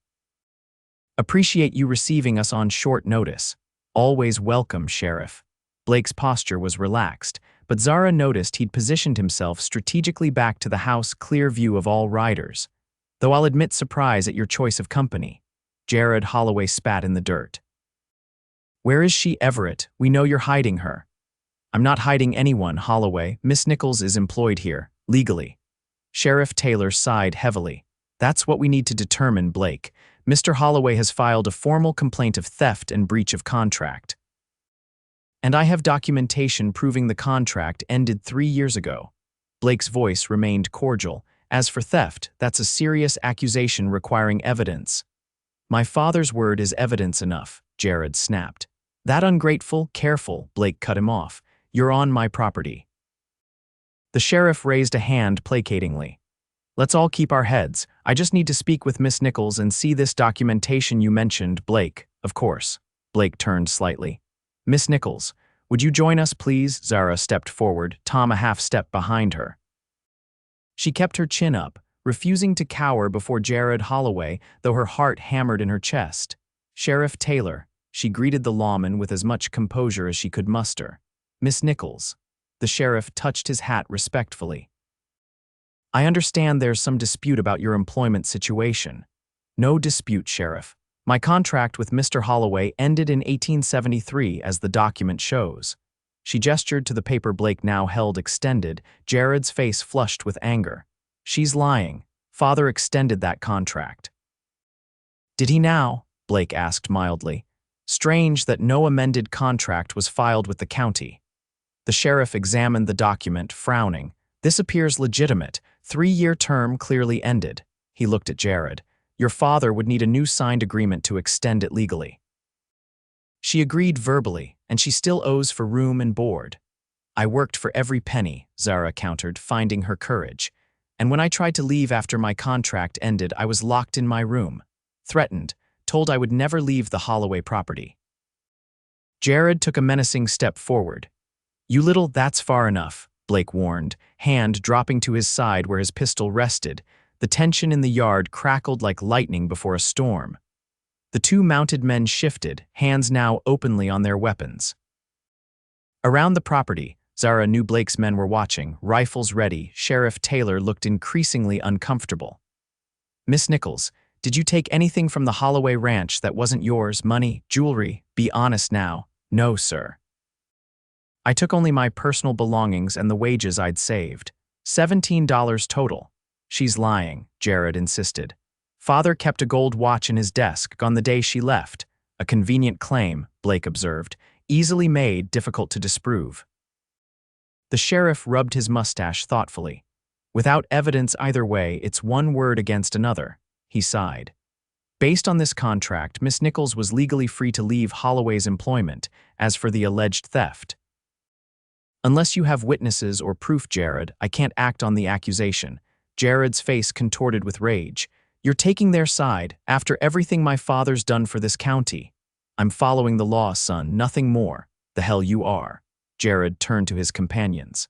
Appreciate you receiving us on short notice. Always welcome, Sheriff. Blake's posture was relaxed, but Zara noticed he'd positioned himself strategically back to the house, clear view of all riders. Though I'll admit surprise at your choice of company. Jared Holloway spat in the dirt. Where is she, Everett? We know you're hiding her. I'm not hiding anyone, Holloway. Miss Nickels is employed here, legally. Sheriff Taylor sighed heavily. That's what we need to determine, Blake. Mr. Holloway has filed a formal complaint of theft and breach of contract. And I have documentation proving the contract ended 3 years ago. Blake's voice remained cordial. As for theft, that's a serious accusation requiring evidence. My father's word is evidence enough, Jared snapped. That ungrateful, careful, Blake cut him off. You're on my property. The sheriff raised a hand placatingly. Let's all keep our heads. I just need to speak with Miss Nickels and see this documentation you mentioned, Blake. Of course. Blake turned slightly. Miss Nickels, would you join us, please? Zara stepped forward, Tom a half step behind her. She kept her chin up, refusing to cower before Jared Holloway, though her heart hammered in her chest. Sheriff Taylor, she greeted the lawman with as much composure as she could muster. Miss Nickels. The sheriff touched his hat respectfully. I understand there's some dispute about your employment situation. No dispute, Sheriff. My contract with Mr. Holloway ended in 1873, as the document shows. She gestured to the paper Blake now held extended, Jared's face flushed with anger. She's lying. Father extended that contract. Did he now? Blake asked mildly. Strange that no amended contract was filed with the county. The sheriff examined the document, frowning. This appears legitimate. 3-year term clearly ended. He looked at Jared. Your father would need a new signed agreement to extend it legally. She agreed verbally, and she still owes for room and board. I worked for every penny, Zara countered, finding her courage. And when I tried to leave after my contract ended, I was locked in my room. Threatened, told I would never leave the Holloway property. Jared took a menacing step forward. You little, that's far enough, Blake warned, hand dropping to his side where his pistol rested. The tension in the yard crackled like lightning before a storm. The 2 mounted men shifted, hands now openly on their weapons. Around the property, Zara knew Blake's men were watching, rifles ready. Sheriff Taylor looked increasingly uncomfortable. Miss Nickels, did you take anything from the Holloway Ranch that wasn't yours? Money, jewelry? Be honest now. No, sir. I took only my personal belongings and the wages I'd saved. $17 total. She's lying, Jared insisted. Father kept a gold watch in his desk on the day she left. A convenient claim, Blake observed, easily made, difficult to disprove. The sheriff rubbed his mustache thoughtfully. Without evidence either way, it's one word against another, he sighed. Based on this contract, Miss Nickels was legally free to leave Holloway's employment. As for the alleged theft, unless you have witnesses or proof, Jared, I can't act on the accusation. Jared's face contorted with rage. You're taking their side, after everything my father's done for this county. I'm following the law, son, nothing more. The hell you are. Jared turned to his companions.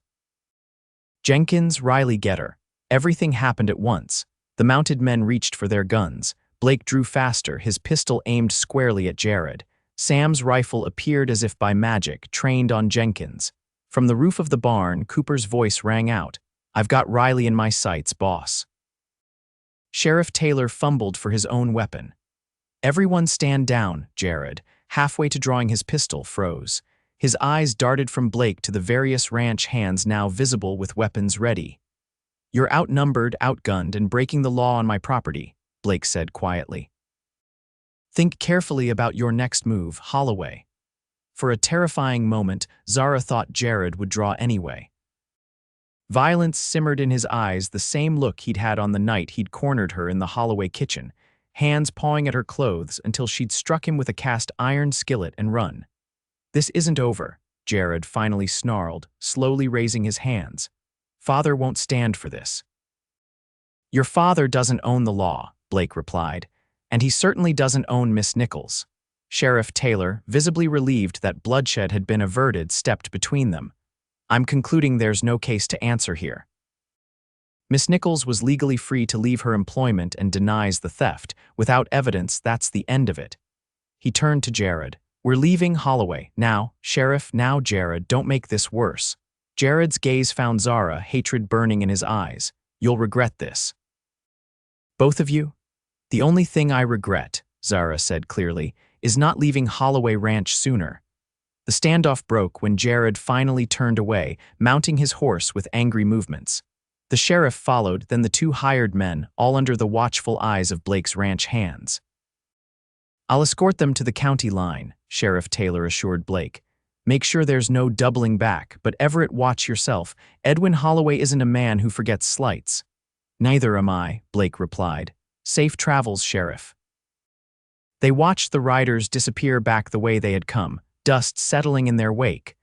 Jenkins, Riley, Getter. Everything happened at once. The mounted men reached for their guns. Blake drew faster, his pistol aimed squarely at Jared. Sam's rifle appeared as if by magic, trained on Jenkins. From the roof of the barn, Cooper's voice rang out. I've got Riley in my sights, boss. Sheriff Taylor fumbled for his own weapon. Everyone stand down, Jared, halfway to drawing his pistol, froze. His eyes darted from Blake to the various ranch hands now visible with weapons ready. You're outnumbered, outgunned, and breaking the law on my property, Blake said quietly. Think carefully about your next move, Holloway. For a terrifying moment, Zara thought Jared would draw anyway. Violence simmered in his eyes, the same look he'd had on the night he'd cornered her in the Holloway kitchen, hands pawing at her clothes until she'd struck him with a cast iron skillet and run. This isn't over, Jared finally snarled, slowly raising his hands. Father won't stand for this. Your father doesn't own the law, Blake replied, and he certainly doesn't own Miss Nickels. Sheriff Taylor, visibly relieved that bloodshed had been averted, stepped between them. I'm concluding there's no case to answer here. Miss Nickels was legally free to leave her employment and denies the theft. Without evidence, that's the end of it. He turned to Jared. We're leaving Holloway. Now, Sheriff, now, Jared, don't make this worse. Jared's gaze found Zara, hatred burning in his eyes. You'll regret this. Both of you? The only thing I regret, Zara said clearly, is not leaving Holloway Ranch sooner. The standoff broke when Jared finally turned away, mounting his horse with angry movements. The sheriff followed, then the two hired men, all under the watchful eyes of Blake's ranch hands. I'll escort them to the county line, Sheriff Taylor assured Blake. Make sure there's no doubling back, but Everett, watch yourself. Edwin Holloway isn't a man who forgets slights. Neither am I, Blake replied. Safe travels, Sheriff. They watched the riders disappear back the way they had come, dust settling in their wake.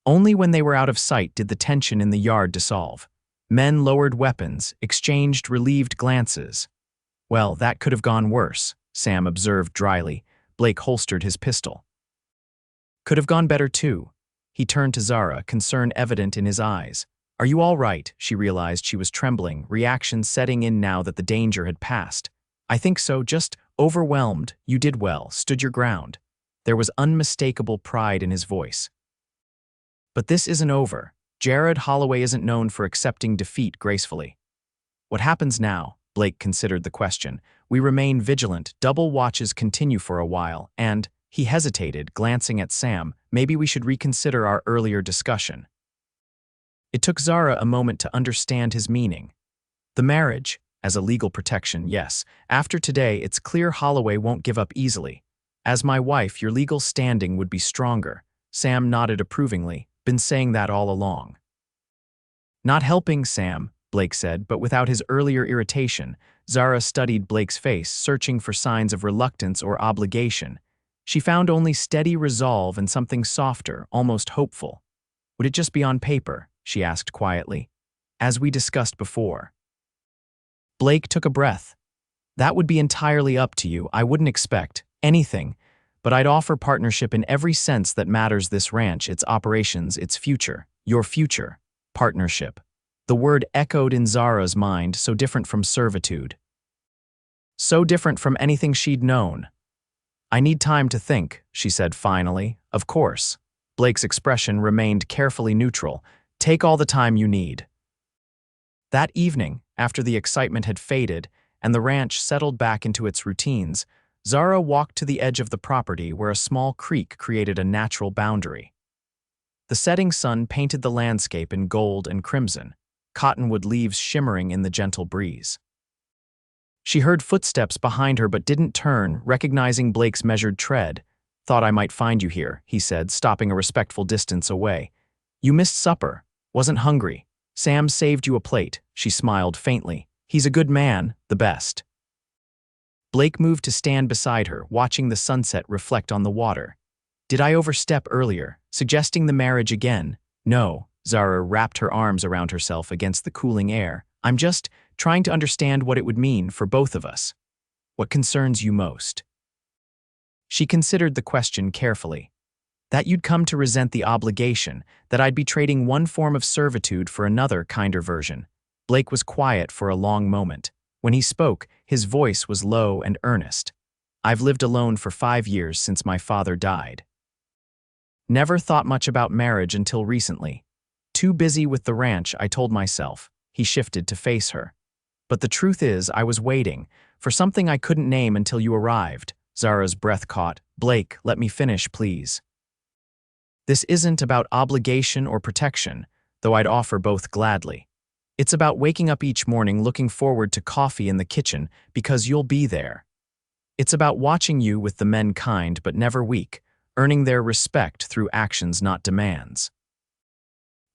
Only when they were out of sight did the tension in the yard dissolve. Men lowered weapons, exchanged relieved glances. Well, that could have gone worse, Sam observed dryly. Blake holstered his pistol. Could have gone better too. He turned to Zara, concern evident in his eyes. Are you all right? She realized she was trembling, reaction setting in now that the danger had passed. I think so, just overwhelmed. You did well, stood your ground. There was unmistakable pride in his voice. But this isn't over. Jared Holloway isn't known for accepting defeat gracefully. What happens now? Blake considered the question. We remain vigilant, double watches continue for a while, and, he hesitated, glancing at Sam, maybe we should reconsider our earlier discussion. It took Zara a moment to understand his meaning. The marriage, as a legal protection, yes. After today, it's clear Holloway won't give up easily. As my wife, your legal standing would be stronger. Sam nodded approvingly. Been saying that all along. Not helping, Sam, Blake said, but without his earlier irritation. Zara studied Blake's face, searching for signs of reluctance or obligation. She found only steady resolve and something softer, almost hopeful. Would it just be on paper? She asked quietly. As we discussed before. Blake took a breath. That would be entirely up to you. I wouldn't expect anything, but I'd offer partnership in every sense that matters this ranch, its operations, its future, your future. Partnership. The word echoed in Zara's mind, so different from servitude. So different from anything she'd known. I need time to think, she said finally. Of course. Blake's expression remained carefully neutral. Take all the time you need. That evening, after the excitement had faded and the ranch settled back into its routines, Zara walked to the edge of the property where a small creek created a natural boundary. The setting sun painted the landscape in gold and crimson, cottonwood leaves shimmering in the gentle breeze. She heard footsteps behind her but didn't turn, recognizing Blake's measured tread. Thought I might find you here, he said, stopping a respectful distance away. You missed supper. Wasn't hungry. Sam saved you a plate, she smiled faintly. He's a good man, the best. Blake moved to stand beside her, watching the sunset reflect on the water. Did I overstep earlier, suggesting the marriage again? No, Zara wrapped her arms around herself against the cooling air. I'm just trying to understand what it would mean for both of us. What concerns you most? She considered the question carefully. That you'd come to resent the obligation, that I'd be trading one form of servitude for another, kinder version. Blake was quiet for a long moment. When he spoke, his voice was low and earnest. I've lived alone for 5 years since my father died. Never thought much about marriage until recently. Too busy with the ranch, I told myself. He shifted to face her. But the truth is, I was waiting for something I couldn't name until you arrived. Zara's breath caught. Blake, let me finish, please. This isn't about obligation or protection, though I'd offer both gladly. It's about waking up each morning looking forward to coffee in the kitchen because you'll be there. It's about watching you with the men kind but never weak, earning their respect through actions not demands.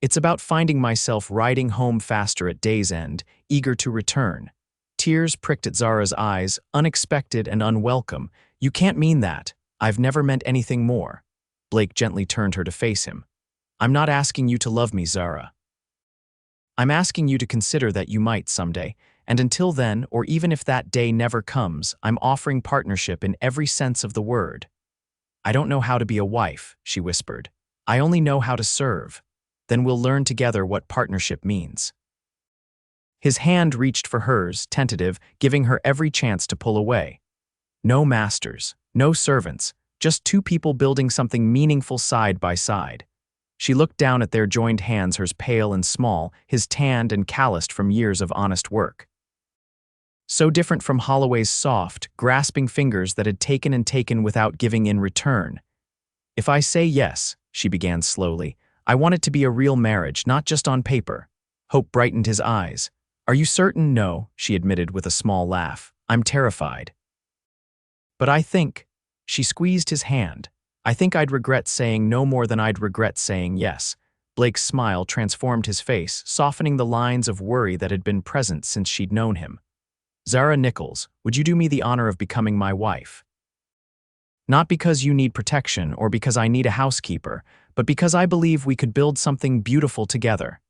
It's about finding myself riding home faster at day's end, eager to return. Tears pricked at Zara's eyes, unexpected and unwelcome. You can't mean that. I've never meant anything more. Blake gently turned her to face him. I'm not asking you to love me, Zara. I'm asking you to consider that you might someday, and until then, or even if that day never comes, I'm offering partnership in every sense of the word. I don't know how to be a wife, she whispered. I only know how to serve. Then we'll learn together what partnership means. His hand reached for hers, tentative, giving her every chance to pull away. No masters, no servants, just two people building something meaningful side by side. She looked down at their joined hands, hers pale and small, his tanned and calloused from years of honest work. So different from Holloway's soft, grasping fingers that had taken and taken without giving in return. If I say yes, she began slowly, I want it to be a real marriage, not just on paper. Hope brightened his eyes. Are you certain? No, she admitted with a small laugh. I'm terrified. But I think, she squeezed his hand, I think I'd regret saying no more than I'd regret saying yes. Blake's smile transformed his face, softening the lines of worry that had been present since she'd known him. Zara Nickels, would you do me the honor of becoming my wife? Not because you need protection or because I need a housekeeper, but because I believe we could build something beautiful together.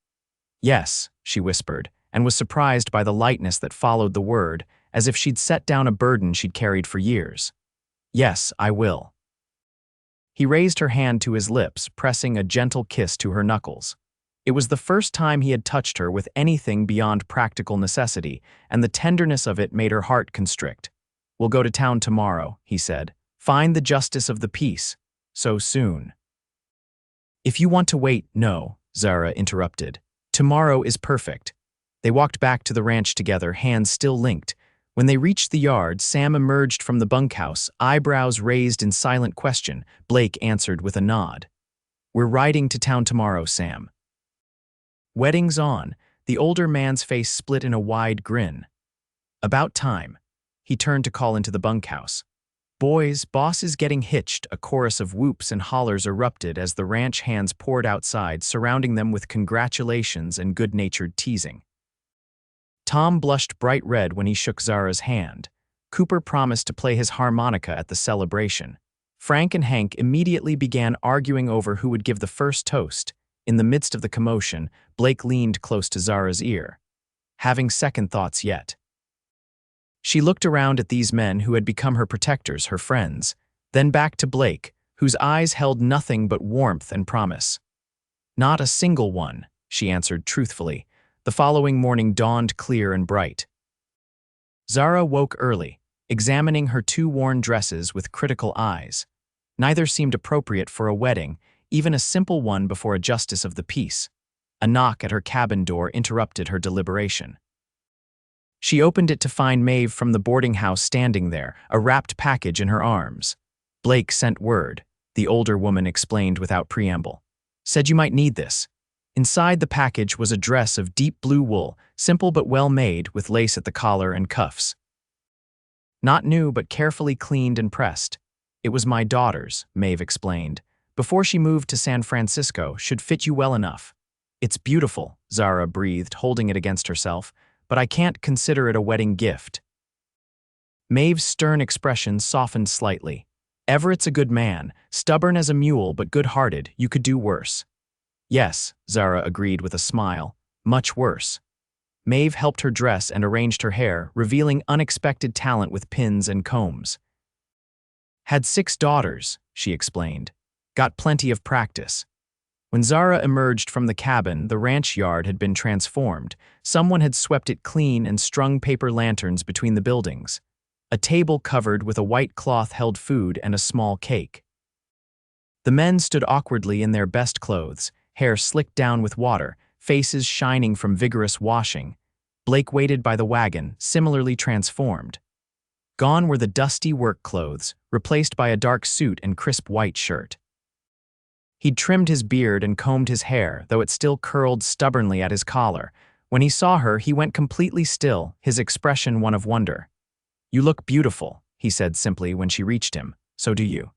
Yes, she whispered, and was surprised by the lightness that followed the word, as if she'd set down a burden she'd carried for years. Yes, I will. He raised her hand to his lips, pressing a gentle kiss to her knuckles. It was the first time he had touched her with anything beyond practical necessity, and the tenderness of it made her heart constrict. We'll go to town tomorrow, he said. Find the justice of the peace. So soon. If you want to wait, no, Zara interrupted. Tomorrow is perfect. They walked back to the ranch together, hands still linked. When they reached the yard, Sam emerged from the bunkhouse, eyebrows raised in silent question. Blake answered with a nod. We're riding to town tomorrow, Sam. Weddings on, the older man's face split in a wide grin. About time. He turned to call into the bunkhouse. Boys, boss is getting hitched. A chorus of whoops and hollers erupted as the ranch hands poured outside, surrounding them with congratulations and good-natured teasing. Tom blushed bright red when he shook Zara's hand. Cooper promised to play his harmonica at the celebration. Frank and Hank immediately began arguing over who would give the first toast. In the midst of the commotion, Blake leaned close to Zara's ear. Having second thoughts yet. She looked around at these men who had become her protectors, her friends, then back to Blake, whose eyes held nothing but warmth and promise. Not a single one, she answered truthfully. The following morning dawned clear and bright. Zara woke early, examining her two worn dresses with critical eyes. Neither seemed appropriate for a wedding, even a simple one before a justice of the peace. A knock at her cabin door interrupted her deliberation. She opened it to find Maeve from the boarding house standing there, a wrapped package in her arms. "Blake sent word," the older woman explained without preamble. "Said you might need this." Inside the package was a dress of deep blue wool, simple but well made, with lace at the collar and cuffs. "Not new, but carefully cleaned and pressed. It was my daughter's," Maeve explained. "Before she moved to San Francisco, should fit you well enough." "It's beautiful," Zara breathed, holding it against herself, "but I can't consider it a wedding gift." Maeve's stern expression softened slightly. "Everett's a good man, stubborn as a mule but good-hearted. You could do worse." "Yes," Zara agreed with a smile, "much worse." Maeve helped her dress and arranged her hair, revealing unexpected talent with pins and combs. "Had 6 daughters," she explained. "Got plenty of practice." When Zara emerged from the cabin, the ranch yard had been transformed. Someone had swept it clean and strung paper lanterns between the buildings. A table covered with a white cloth held food and a small cake. The men stood awkwardly in their best clothes, hair slicked down with water, faces shining from vigorous washing. Blake waited by the wagon, similarly transformed. Gone were the dusty work clothes, replaced by a dark suit and crisp white shirt. He'd trimmed his beard and combed his hair, though it still curled stubbornly at his collar. When he saw her, he went completely still, his expression one of wonder. "You look beautiful," he said simply when she reached him. "So do you."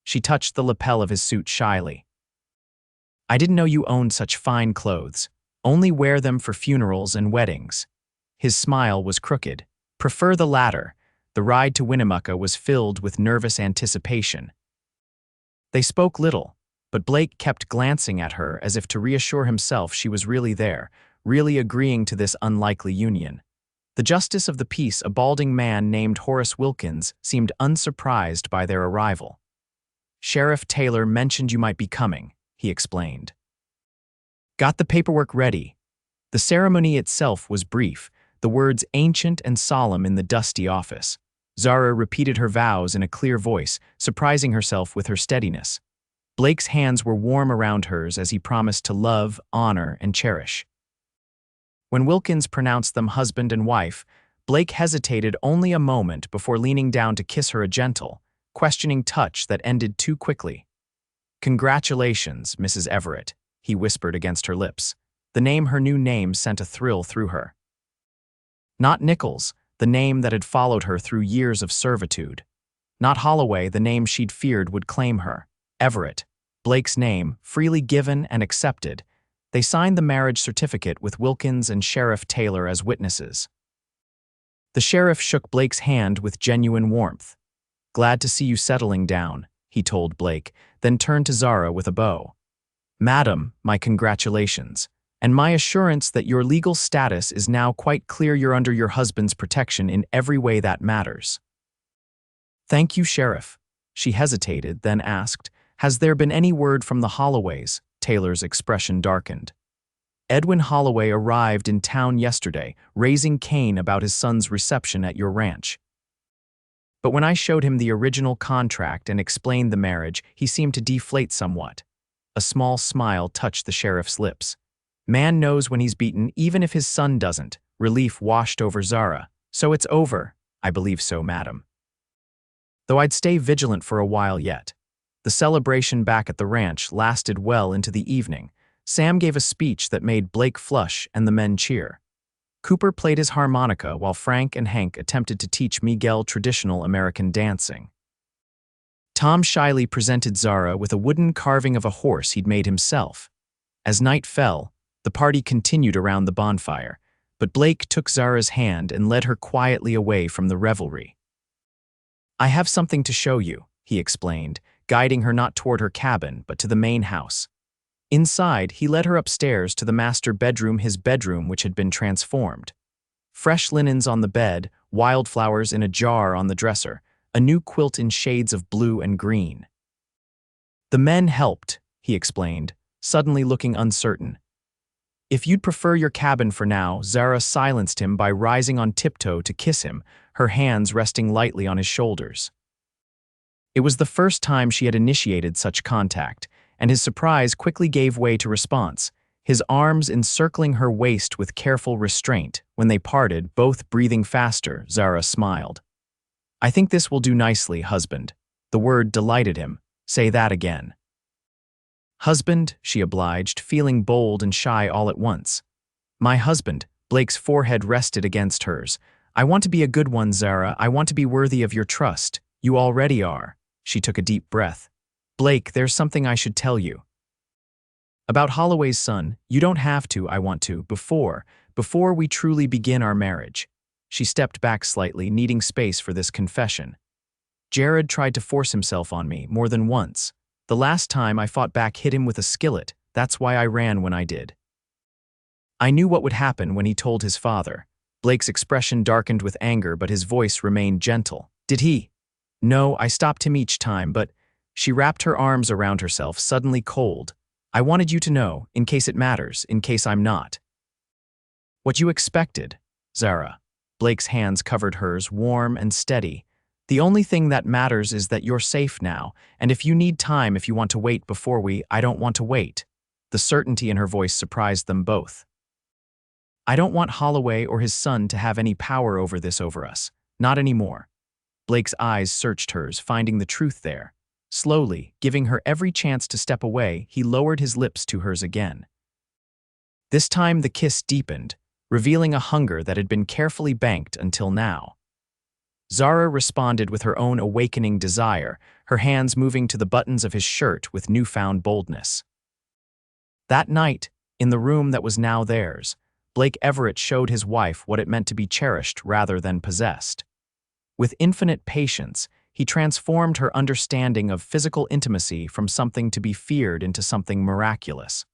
She touched the lapel of his suit shyly. "I didn't know you owned such fine clothes. Only wear them for funerals and weddings." His smile was crooked. "Prefer the latter." The ride to Winnemucca was filled with nervous anticipation. They spoke little, but Blake kept glancing at her as if to reassure himself she was really there, really agreeing to this unlikely union. The justice of the peace, a balding man named Horace Wilkins, seemed unsurprised by their arrival. "Sheriff Taylor mentioned you might be coming," he explained. "Got the paperwork ready." The ceremony itself was brief, the words ancient and solemn in the dusty office. Zara repeated her vows in a clear voice, surprising herself with her steadiness. Blake's hands were warm around hers as he promised to love, honor, and cherish. When Wilkins pronounced them husband and wife, Blake hesitated only a moment before leaning down to kiss her a gentle, questioning touch that ended too quickly. "Congratulations, Mrs. Everett," he whispered against her lips. The name, her new name, sent a thrill through her. Not Nickels, the name that had followed her through years of servitude. Not Holloway, the name she'd feared would claim her. Everett, Blake's name, freely given and accepted. They signed the marriage certificate with Wilkins and Sheriff Taylor as witnesses. The sheriff shook Blake's hand with genuine warmth. "Glad to see you settling down," he told Blake, then turned to Zara with a bow. "Madam, my congratulations, and my assurance that your legal status is now quite clear. You're under your husband's protection in every way that matters." "Thank you, Sheriff." She hesitated, then asked, "Has there been any word from the Holloways?" Taylor's expression darkened. "Edwin Holloway arrived in town yesterday, raising Cain about his son's reception at your ranch. But when I showed him the original contract and explained the marriage, he seemed to deflate somewhat." A small smile touched the sheriff's lips. "Man knows when he's beaten, even if his son doesn't." Relief washed over Zara. "So it's over." "I believe so, madam. Though I'd stay vigilant for a while yet." The celebration back at the ranch lasted well into the evening. Sam gave a speech that made Blake flush and the men cheer. Cooper played his harmonica while Frank and Hank attempted to teach Miguel traditional American dancing. Tom shyly presented Zara with a wooden carving of a horse he'd made himself. As night fell, the party continued around the bonfire, but Blake took Zara's hand and led her quietly away from the revelry. "I have something to show you," he explained, guiding her not toward her cabin, but to the main house. Inside, he led her upstairs to the master bedroom, his bedroom which had been transformed. Fresh linens on the bed, wildflowers in a jar on the dresser, a new quilt in shades of blue and green. "The men helped," he explained, suddenly looking uncertain. "If you'd prefer your cabin for now," Zara silenced him by rising on tiptoe to kiss him, her hands resting lightly on his shoulders. It was the first time she had initiated such contact, and his surprise quickly gave way to response, his arms encircling her waist with careful restraint. When they parted, both breathing faster, Zara smiled. "I think this will do nicely, husband." The word delighted him. "Say that again." "Husband," she obliged, feeling bold and shy all at once. "My husband." Blake's forehead rested against hers. "I want to be a good one, Zara. I want to be worthy of your trust. You already are." She took a deep breath. "Blake, there's something I should tell you." "About Holloway's son. You don't have to, I want to, before we truly begin our marriage." She stepped back slightly, needing space for this confession. "Jared tried to force himself on me more than once. The last time I fought back hit him with a skillet. That's why I ran when I did." "I knew what would happen when he told his father." Blake's expression darkened with anger, but his voice remained gentle. "Did he?" "No, I stopped him each time, but—" She wrapped her arms around herself, suddenly cold. "I wanted you to know, in case it matters, in case I'm not." "What you expected, Zara." Blake's hands covered hers, warm and steady. "The only thing that matters is that you're safe now, and if you need time, if you want to wait before I don't want to wait." The certainty in her voice surprised them both. "I don't want Holloway or his son to have any power over us. Not anymore." Blake's eyes searched hers, finding the truth there. Slowly, giving her every chance to step away, he lowered his lips to hers again. This time the kiss deepened, revealing a hunger that had been carefully banked until now. Zara responded with her own awakening desire, her hands moving to the buttons of his shirt with newfound boldness. That night, in the room that was now theirs, Blake Everett showed his wife what it meant to be cherished rather than possessed. With infinite patience, he transformed her understanding of physical intimacy from something to be feared into something miraculous.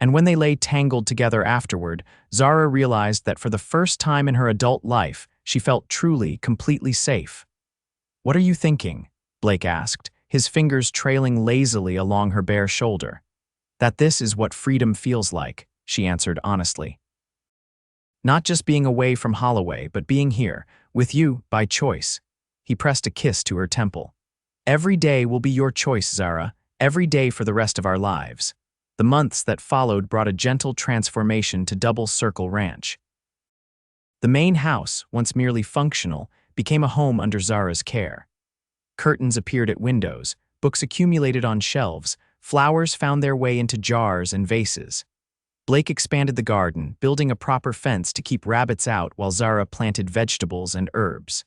And when they lay tangled together afterward, Zara realized that for the first time in her adult life, she felt truly, completely safe. "What are you thinking?" Blake asked, his fingers trailing lazily along her bare shoulder. "That this is what freedom feels like," she answered honestly. "Not just being away from Holloway, but being here, with you, by choice." He pressed a kiss to her temple. "Every day will be your choice, Zara, every day for the rest of our lives." The months that followed brought a gentle transformation to Double Circle Ranch. The main house, once merely functional, became a home under Zara's care. Curtains appeared at windows, books accumulated on shelves, flowers found their way into jars and vases. Blake expanded the garden, building a proper fence to keep rabbits out while Zara planted vegetables and herbs.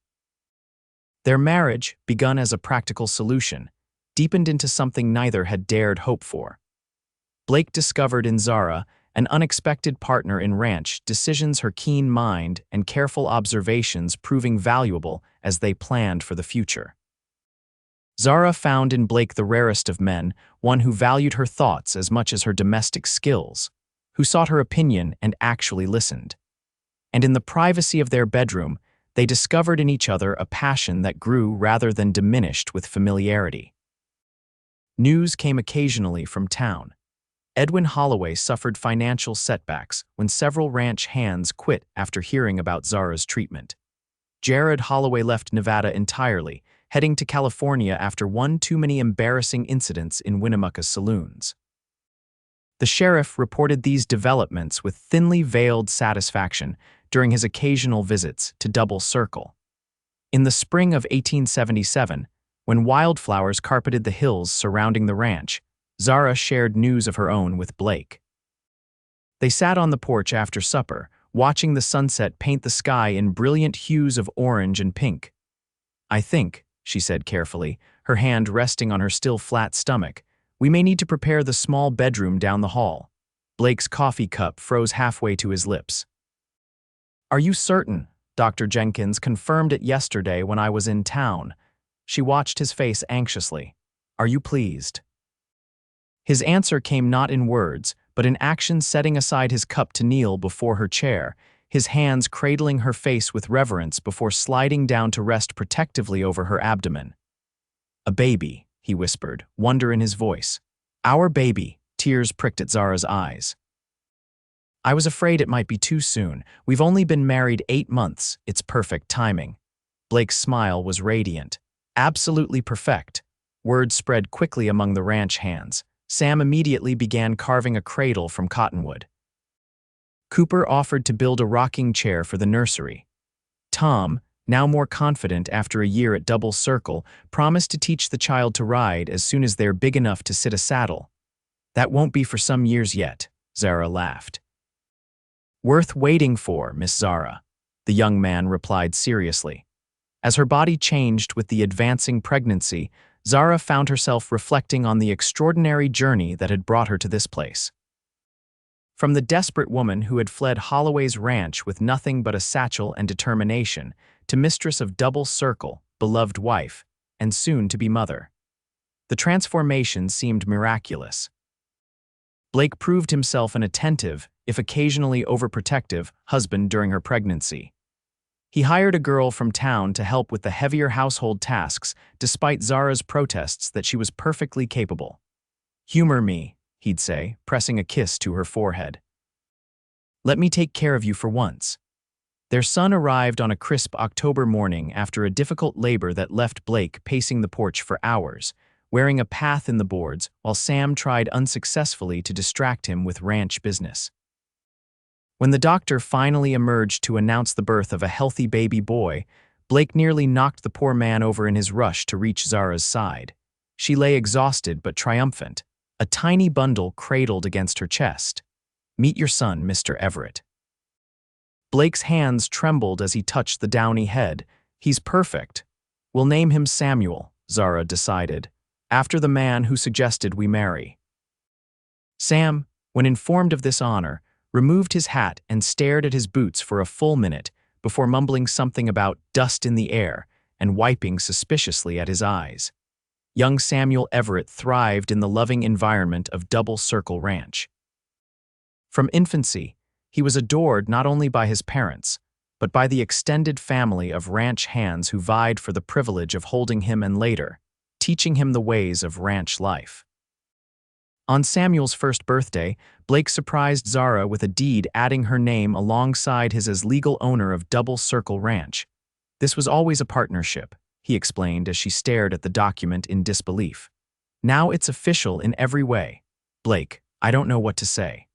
Their marriage, begun as a practical solution, deepened into something neither had dared hope for. Blake discovered in Zara an unexpected partner in ranch decisions, her keen mind and careful observations proving valuable as they planned for the future. Zara found in Blake the rarest of men, one who valued her thoughts as much as her domestic skills, who sought her opinion and actually listened. And in the privacy of their bedroom, they discovered in each other a passion that grew rather than diminished with familiarity. News came occasionally from town. Edwin Holloway suffered financial setbacks when several ranch hands quit after hearing about Zara's treatment. Jared Holloway left Nevada entirely, heading to California after one too many embarrassing incidents in Winnemucca's saloons. The sheriff reported these developments with thinly veiled satisfaction during his occasional visits to Double Circle. In the spring of 1877, when wildflowers carpeted the hills surrounding the ranch, Zara shared news of her own with Blake. They sat on the porch after supper, watching the sunset paint the sky in brilliant hues of orange and pink. "I think," she said carefully, her hand resting on her still flat stomach, "we may need to prepare the small bedroom down the hall." Blake's coffee cup froze halfway to his lips. "Are you certain? Dr. Jenkins confirmed it yesterday when I was in town." She watched his face anxiously. "Are you pleased?" His answer came not in words, but in action, setting aside his cup to kneel before her chair, his hands cradling her face with reverence before sliding down to rest protectively over her abdomen. "A baby," he whispered, wonder in his voice. "Our baby." Tears pricked at Zara's eyes. "I was afraid it might be too soon. We've only been married 8 months. It's perfect timing." Blake's smile was radiant. "Absolutely perfect." Word spread quickly among the ranch hands. Sam immediately began carving a cradle from cottonwood. Cooper offered to build a rocking chair for the nursery. Tom, now more confident after a year at Double Circle, promised to teach the child to ride as soon as they're big enough to sit a saddle. That won't be for some years yet, Zara laughed. Worth waiting for, Miss Zara, the young man replied seriously. As her body changed with the advancing pregnancy, Zara found herself reflecting on the extraordinary journey that had brought her to this place. From the desperate woman who had fled Holloway's ranch with nothing but a satchel and determination, to mistress of Double Circle, beloved wife, and soon-to-be mother. The transformation seemed miraculous. Blake proved himself an attentive, if occasionally overprotective, husband during her pregnancy. He hired a girl from town to help with the heavier household tasks, despite Zara's protests that she was perfectly capable. "Humor me," he'd say, pressing a kiss to her forehead. "Let me take care of you for once." Their son arrived on a crisp October morning after a difficult labor that left Blake pacing the porch for hours, wearing a path in the boards while Sam tried unsuccessfully to distract him with ranch business. When the doctor finally emerged to announce the birth of a healthy baby boy, Blake nearly knocked the poor man over in his rush to reach Zara's side. She lay exhausted but triumphant, a tiny bundle cradled against her chest. "Meet your son, Mr. Everett." Blake's hands trembled as he touched the downy head. "He's perfect. We'll name him Samuel," Zara decided, "after the man who suggested we marry." Sam, when informed of this honor, removed his hat and stared at his boots for a full minute before mumbling something about dust in the air and wiping suspiciously at his eyes. Young Samuel Everett thrived in the loving environment of Double Circle Ranch. From infancy, he was adored not only by his parents, but by the extended family of ranch hands who vied for the privilege of holding him and later, teaching him the ways of ranch life. On Samuel's first birthday, Blake surprised Zara with a deed adding her name alongside his as legal owner of Double Circle Ranch. "This was always a partnership," he explained as she stared at the document in disbelief. "Now it's official in every way. Blake, I don't know what to say."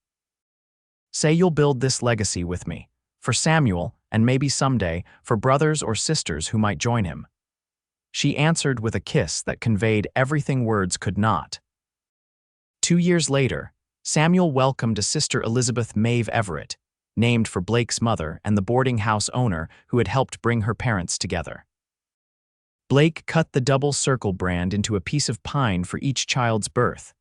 "Say you'll build this legacy with me, for Samuel, and maybe someday, for brothers or sisters who might join him." She answered with a kiss that conveyed everything words could not. 2 years later, Samuel welcomed a sister Elizabeth Maeve Everett, named for Blake's mother and the boarding house owner who had helped bring her parents together. Blake cut the Double Circle brand into a piece of pine for each child's birth,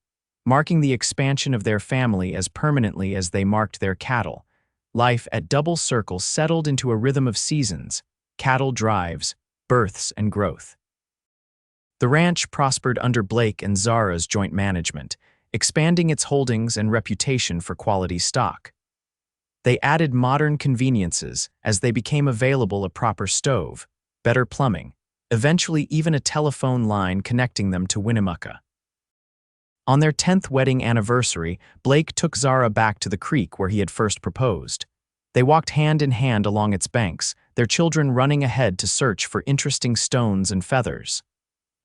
marking the expansion of their family as permanently as they marked their cattle. Life at Double Circle settled into a rhythm of seasons, cattle drives, births, and growth. The ranch prospered under Blake and Zara's joint management, expanding its holdings and reputation for quality stock. They added modern conveniences as they became available: a proper stove, better plumbing, eventually even a telephone line connecting them to Winnemucca. On their 10th wedding anniversary, Blake took Zara back to the creek where he had first proposed. They walked hand in hand along its banks, their children running ahead to search for interesting stones and feathers.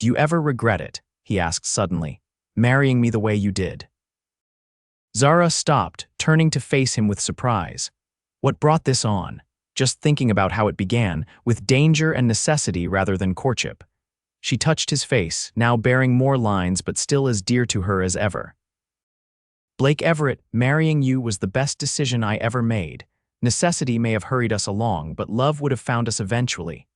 "Do you ever regret it?" he asked suddenly, "marrying me the way you did?" Zara stopped, turning to face him with surprise. What brought this on? Just thinking about how it began, with danger and necessity rather than courtship. She touched his face, now bearing more lines but still as dear to her as ever. "Blake Everett, marrying you was the best decision I ever made. Necessity may have hurried us along, but love would have found us eventually."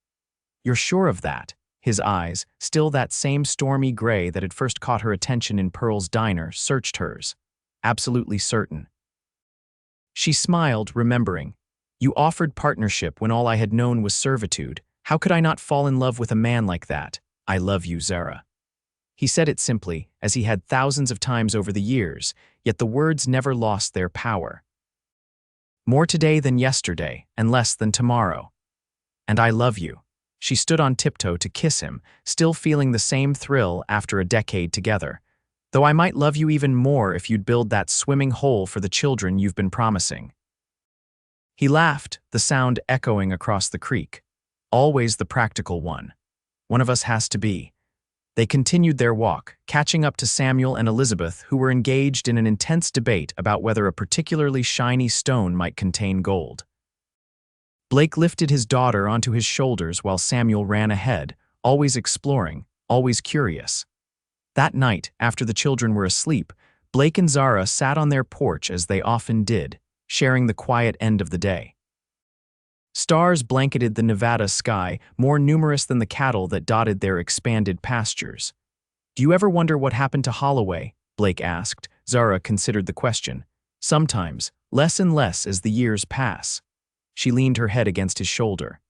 "You're sure of that?" His eyes, still that same stormy gray that had first caught her attention in Pearl's diner, searched hers. "Absolutely certain." She smiled, remembering. "You offered partnership when all I had known was servitude. How could I not fall in love with a man like that? I love you, Zara." He said it simply, as he had thousands of times over the years, yet the words never lost their power. "More today than yesterday, and less than tomorrow. And I love you." She stood on tiptoe to kiss him, still feeling the same thrill after a decade together. "Though I might love you even more if you'd build that swimming hole for the children you've been promising." He laughed, the sound echoing across the creek. "Always the practical one. One of us has to be." They continued their walk, catching up to Samuel and Elizabeth, who were engaged in an intense debate about whether a particularly shiny stone might contain gold. Blake lifted his daughter onto his shoulders while Samuel ran ahead, always exploring, always curious. That night, after the children were asleep, Blake and Zara sat on their porch as they often did, sharing the quiet end of the day. Stars blanketed the Nevada sky, more numerous than the cattle that dotted their expanded pastures. "Do you ever wonder what happened to Holloway?" Blake asked. Zara considered the question. "Sometimes, less and less as the years pass." She leaned her head against his shoulder.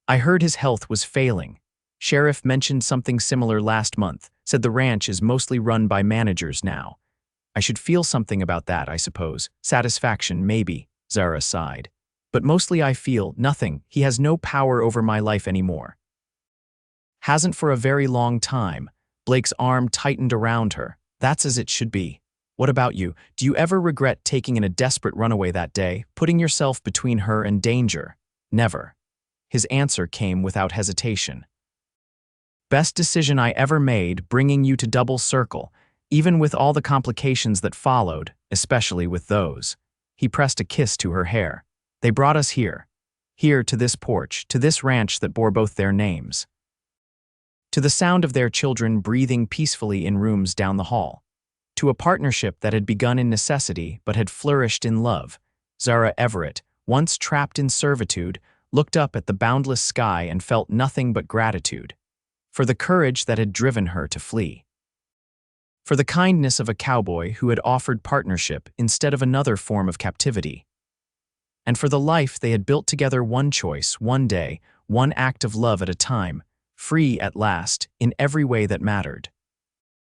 "I heard his health was failing. Sheriff mentioned something similar last month, said the ranch is mostly run by managers now. I should feel something about that, I suppose. Satisfaction, maybe," Zara sighed. "But mostly I feel nothing. He has no power over my life anymore." "Hasn't for a very long time." Blake's arm tightened around her. "That's as it should be. What about you? Do you ever regret taking in a desperate runaway that day, putting yourself between her and danger?" "Never." His answer came without hesitation. "Best decision I ever made, bringing you to Double Circle, even with all the complications that followed, especially with those." He pressed a kiss to her hair. "They brought us here. Here to this porch, to this ranch that bore both their names." To the sound of their children breathing peacefully in rooms down the hall. To a partnership that had begun in necessity but had flourished in love. Zara Everett, once trapped in servitude, looked up at the boundless sky and felt nothing but gratitude. For the courage that had driven her to flee. For the kindness of a cowboy who had offered partnership instead of another form of captivity. And for the life they had built together, one choice, one day, one act of love at a time, free at last, in every way that mattered.